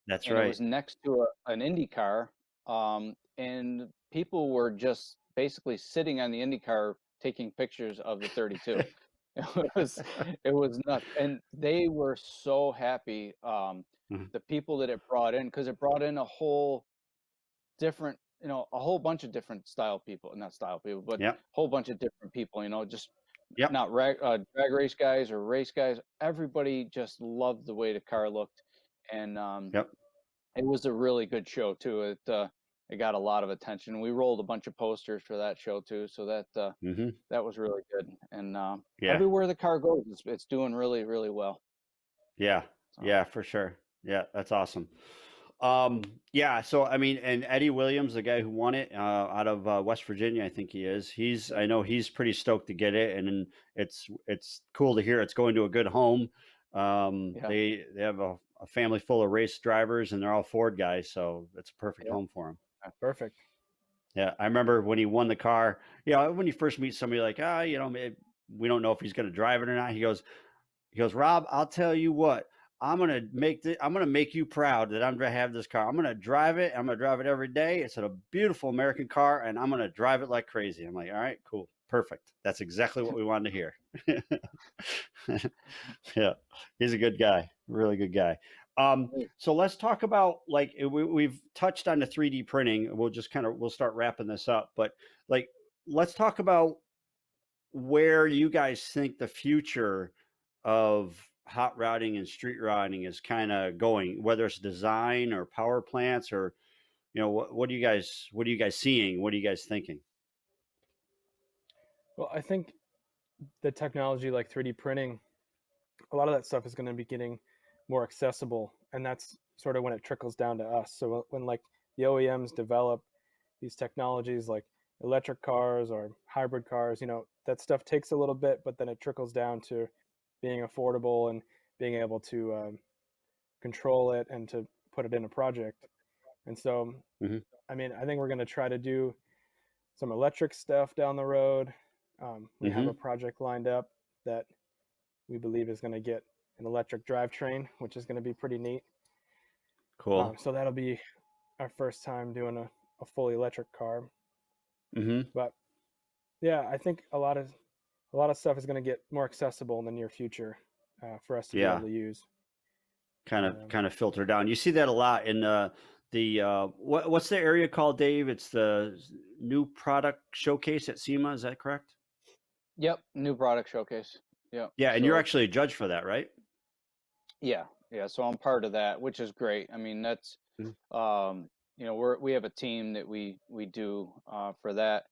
That's and it right. was next to an Indy car, and people were just basically sitting on the Indy car taking pictures of the 32. It was it was nuts, and they were so happy. Mhm. The people that it brought in, because it brought in a whole different, a whole bunch of different style people, not style people, but a Yep. whole bunch of different people. Just Yep. not drag race guys or race guys. Everybody just loved the way the car looked, and Yep. it was a really good show too. It got a lot of attention. We rolled a bunch of posters for that show too, so Hmm. that was really good. And Yeah. everywhere the car goes, it's doing really really well. Yeah. So Yeah, for sure. Yeah, that's awesome. Um, yeah, so I mean, and Eddie Williams, the guy who won it out of West Virginia, I think he is. I know he's pretty stoked to get it, and then it's cool to hear it's going to a good home. yeah, They have a family full of race drivers, and they're all Ford guys, so it's a perfect yeah, home for him. Perfect. Yeah, I remember when he won the car. When you first meet somebody like, we don't know if he's going to drive it or not. He goes, Rob, I'll tell you what. I'm gonna make you proud that I'm gonna have this car. I'm gonna drive it. I'm gonna drive it every day. It's a beautiful American car, and I'm gonna drive it like crazy. I'm like, all right, cool, perfect. That's exactly what we wanted to hear. Yeah, he's a good guy, really good guy. So let's talk about like we've touched on the 3D printing. We'll start wrapping this up, but like let's talk about where you guys think the future of hot rodding and street rodding is kind of going, whether it's design or power plants or what are you guys seeing? What are you guys thinking? Well, I think the technology like 3D printing, a lot of that stuff is going to be getting more accessible, and that's sort of when it trickles down to us. So when like the OEMs develop these technologies like electric cars or hybrid cars, that stuff takes a little bit, but then it trickles down to being affordable and being able to control it and to put it in a project. And so, Hmm. I mean, I think we're going to try to do some electric stuff down the road. We have Hmm. a project lined up that we believe is going to get an electric drivetrain, which is going to be pretty neat. Cool. So that'll be our first time doing a fully electric car. Hmm. But yeah, I think a lot of stuff is going to get more accessible in the near future for us to be able Yeah, to use. kind And of kind of filter down. You see that a lot in the what's the area called, Dave? It's the new product showcase at SEMA. Is that correct? yep. New product showcase. Yep. Yeah, and you're So actually a judge for that, right? yeah, yeah. So I'm part of that, which is great. I mean, that's Mhm. we have a team that we do for that,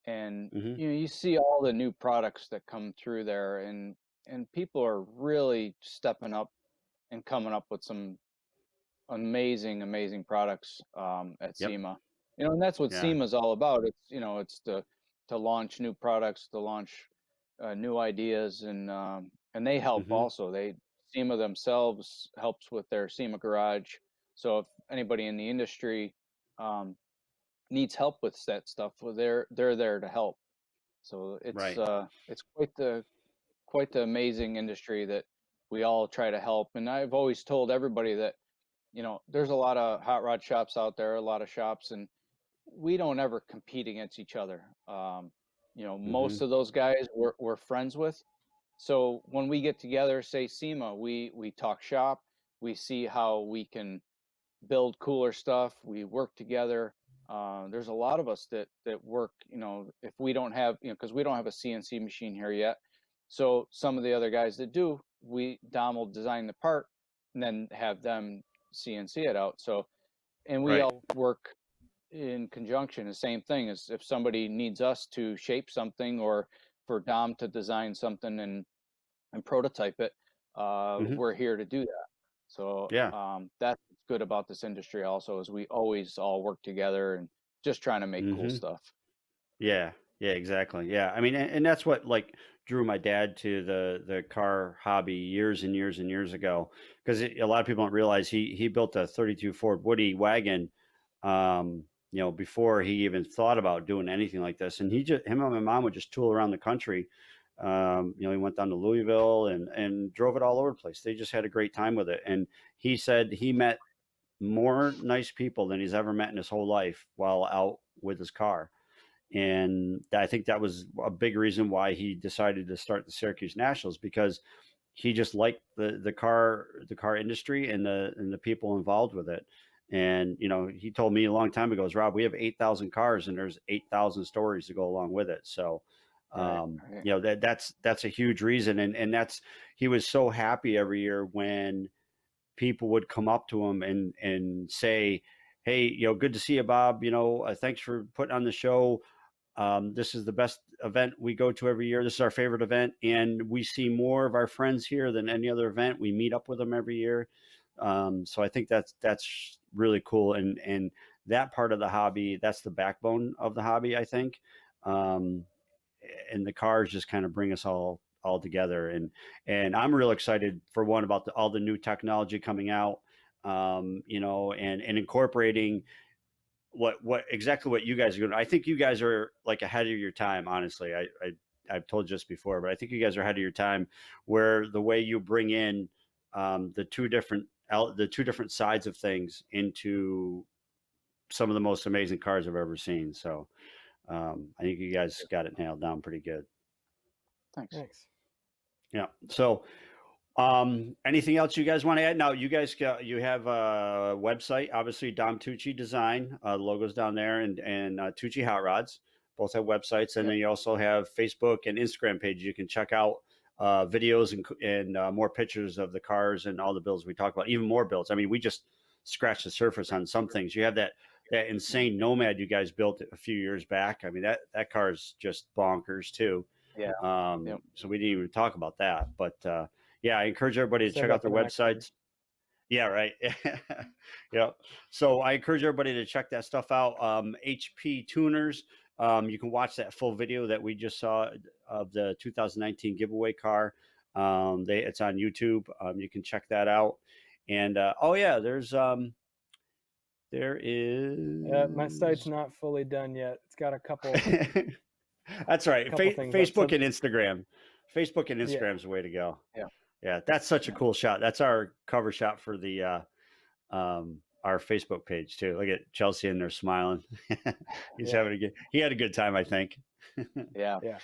and Mhm. you see all the new products that come through there, and people are really stepping up and coming up with some amazing amazing products at Yep. SEMA. And that's what Yeah. SEMA is all about. It's to launch new products, to launch new ideas, and they help Mhm. also. SEMA themselves helps with their SEMA garage. So if anybody in the industry um, needs help with that stuff, well, they're there to help. So Right. it's quite the amazing industry that we all try to help. And I've always told everybody that there's a lot of hot rod shops out there, a lot of shops, and we don't ever compete against each other. Most Mhm. of those guys we're friends with. So when we get together, say SEMA, we talk shop, we see how we can build cooler stuff. We work together. There's a lot of us that work, if we don't have, because we don't have a CNC machine here yet. So some of the other guys that do, Dom will design the part and then have them CNC it out. So, and we Right. all work in conjunction. The same thing as if somebody needs us to shape something or for Dom to design something and prototype it, Hmm. we're here to do that. So Yeah. that's what's good about this industry also is we always all work together and just trying to make cool Hmm. stuff. Yeah, yeah, exactly. Yeah, I mean, and that's what like drew my dad to the car hobby years and years and years ago. Because a lot of people don't realize he built a 32 Ford Woody wagon, before he even thought about doing anything like this. And him and my mom would just tool around the country. He went down to Louisville and drove it all over the place. They just had a great time with it. And he said he met more nice people than he's ever met in his whole life while out with his car. And I think that was a big reason why he decided to start the Syracuse Nationals, because he just liked the car industry and the people involved with it. And he told me a long time ago, Rob, we have 8,000 cars and there's 8,000 stories to go along with it. So Right. Right. that's a huge reason. And that's he was so happy every year when people would come up to him and say, hey, good to see you, Bob. Thanks for putting on the show. This is the best event we go to every year. This is our favorite event, and we see more of our friends here than any other event. We meet up with them every year. So I think that's really cool, and that part of the hobby, that's the backbone of the hobby, I think. Um, and the cars just kind of bring us all together, and I'm real excited for one about all the new technology coming out, and incorporating what exactly what you guys are doing. I think you guys are like ahead of your time, honestly. I've told you this before, but I think you guys are ahead of your time, where the way you bring in the two different sides of things into some of the most amazing cars I've ever seen. So I think you guys got it nailed down pretty good. Thanks. Thanks. Yeah. So anything else you guys want to add? Now, you have a website, obviously Dom Tucci Design, logos down there, and Tucci Hot Rods. Both have websites, and Yep. then you also have Facebook and Instagram pages. You can check out videos and more pictures of the cars and all the builds we talk about. Even more builds. I mean, we just scratched the surface on some things. You have that Yeah. insane Nomad you guys built a few years back. I mean, that car is just bonkers too. Yeah. Yep. So we didn't even talk about that, but yeah, I encourage everybody to Save check that out for their the next one. websites. Yeah, right. Yeah. So I encourage everybody to check that stuff out. HP Tuners. You can watch that full video that we just saw of the 2019 giveaway car. It's on YouTube. You can check that out. And oh yeah, there My site's is. not fully done yet. It's got a couple That's right. things up. Facebook So and Instagram. Facebook and yeah, Instagram is the way to go. Yeah. Yeah, that's such a Yeah. cool shot. That's our cover shot for the our Facebook page too. Look at Chelsea in there smiling. He's yeah, having a good. He had a good time, I think. Yeah. yeah.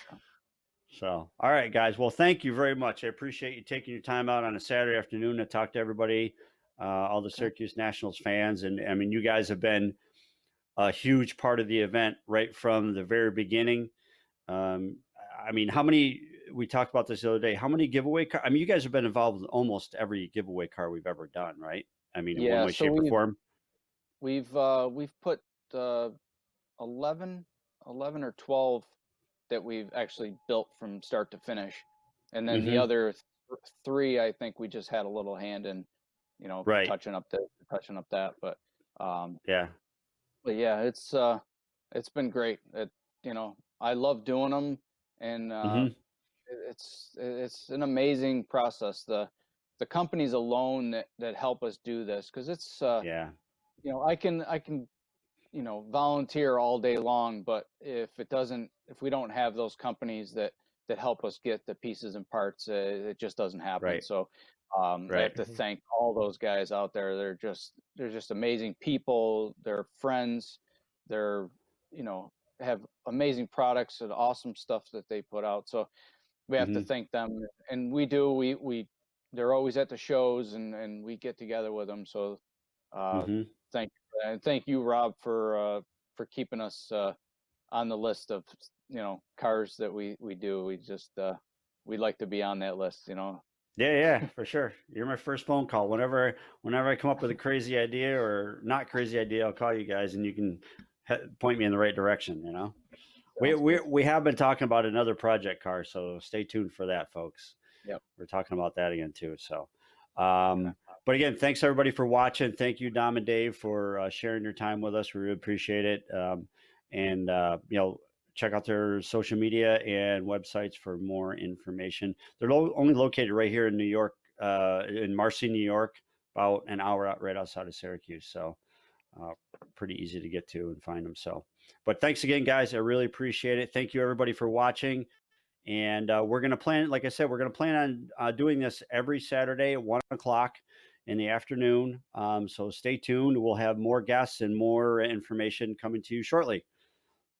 So, all right, guys. Well, thank you very much. I appreciate you taking your time out on a Saturday afternoon to talk to everybody, all the Okay. Syracuse Nationals fans, and I mean, you guys have been a huge part of the event right from the very beginning. Um, I mean, how many? We talked about this the other day. How many giveaway car? I mean, you guys have been involved in almost every giveaway car we've ever done, right? I mean, in one Yeah. way, So shape, or form. we've put uh, 11, 11 or 12 that we've actually built from start to finish, and then the Hmm. other three, I think we just had a little hand in, Right. touching up that, um, Yeah. but yeah, it's been great. I love doing them, and Hmm. it's an amazing process. The companies alone that help us do this, because it's Yeah. I can volunteer all day long, but if we don't have those companies that help us get the pieces and parts, it just doesn't happen. Right. So I Right. have to Mhm. thank all those guys out there. They're just amazing people. They're friends. They're have amazing products and awesome stuff that they put out. So we have to Hmm. thank them, and we do. We they're always at the shows, and we get together with them. So Hmm. Thank you, Rob, for keeping us on the list of cars that we do. We'd like to be on that list. Yeah, for sure. You're my first phone call. Whenever I come up with a crazy idea or not crazy idea, I'll call you guys, and you can point me in the right direction. We Sounds we good. we have been talking about another project car, so stay tuned for that, folks. Yep. We're talking about that again too. So, Okay. but again, thanks everybody for watching. Thank you, Dom and Dave, for sharing your time with us. We really appreciate it. And check out their social media and websites for more information. They're only located right here in New York, in Marcy, New York, about an hour out right outside of Syracuse. So, uh, pretty easy to get to and find them. So, but thanks again, guys. I really appreciate it. Thank you, everybody, for watching. And we're going to plan, like I said, we're going to plan on doing this every Saturday at 1 o'clock in the afternoon. So stay tuned. We'll have more guests and more information coming to you shortly.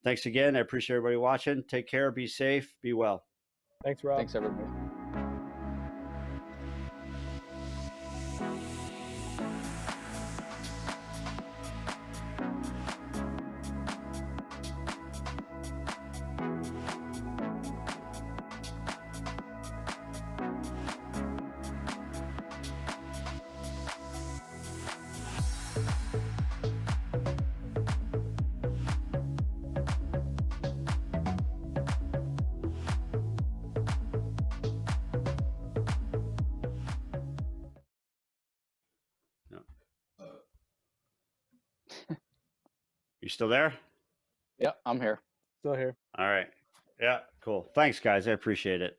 Thanks again. I appreciate everybody watching. Take care. Be safe. Be well. Thanks, Rob. Thanks, everybody. You still there? Yeah, I'm here. Still here. All right. Yeah, cool. Thanks, guys. I appreciate it.